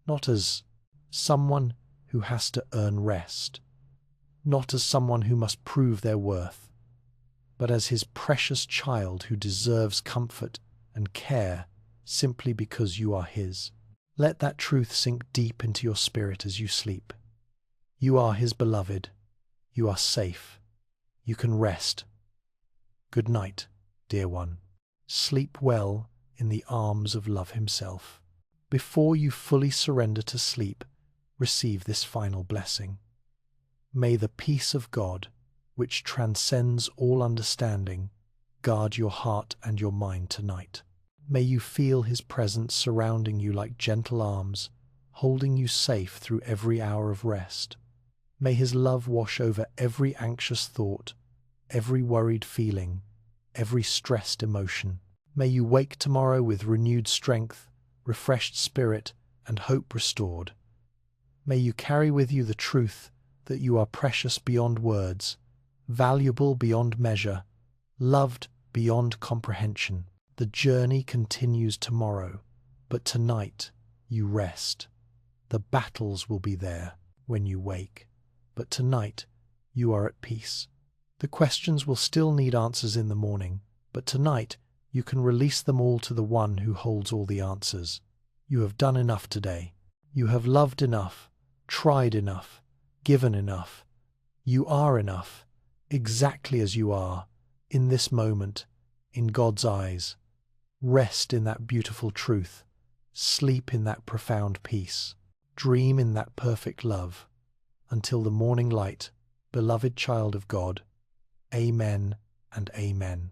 Not as someone who has to earn rest, not as someone who must prove their worth, but as his precious child who deserves comfort and care simply because you are his. Let that truth sink deep into your spirit as you sleep. You are his beloved. You are safe. You can rest. Good night, dear one. Sleep well in the arms of love himself. Before you fully surrender to sleep, receive this final blessing. May the peace of God, which transcends all understanding, guard your heart and your mind tonight. May you feel his presence surrounding you like gentle arms, holding you safe through every hour of rest. May his love wash over every anxious thought, every worried feeling, every stressed emotion. May you wake tomorrow with renewed strength, refreshed spirit, and hope restored. May you carry with you the truth that you are precious beyond words, valuable beyond measure, loved beyond comprehension. The journey continues tomorrow, but tonight you rest. The battles will be there when you wake, but tonight you are at peace. The questions will still need answers in the morning, but tonight you can release them all to the one who holds all the answers. You have done enough today. You have loved enough, tried enough, given enough. You are enough, exactly as you are, in this moment, in God's eyes. Rest in that beautiful truth. Sleep in that profound peace. Dream in that perfect love. Until the morning light, beloved child of God. Amen and amen.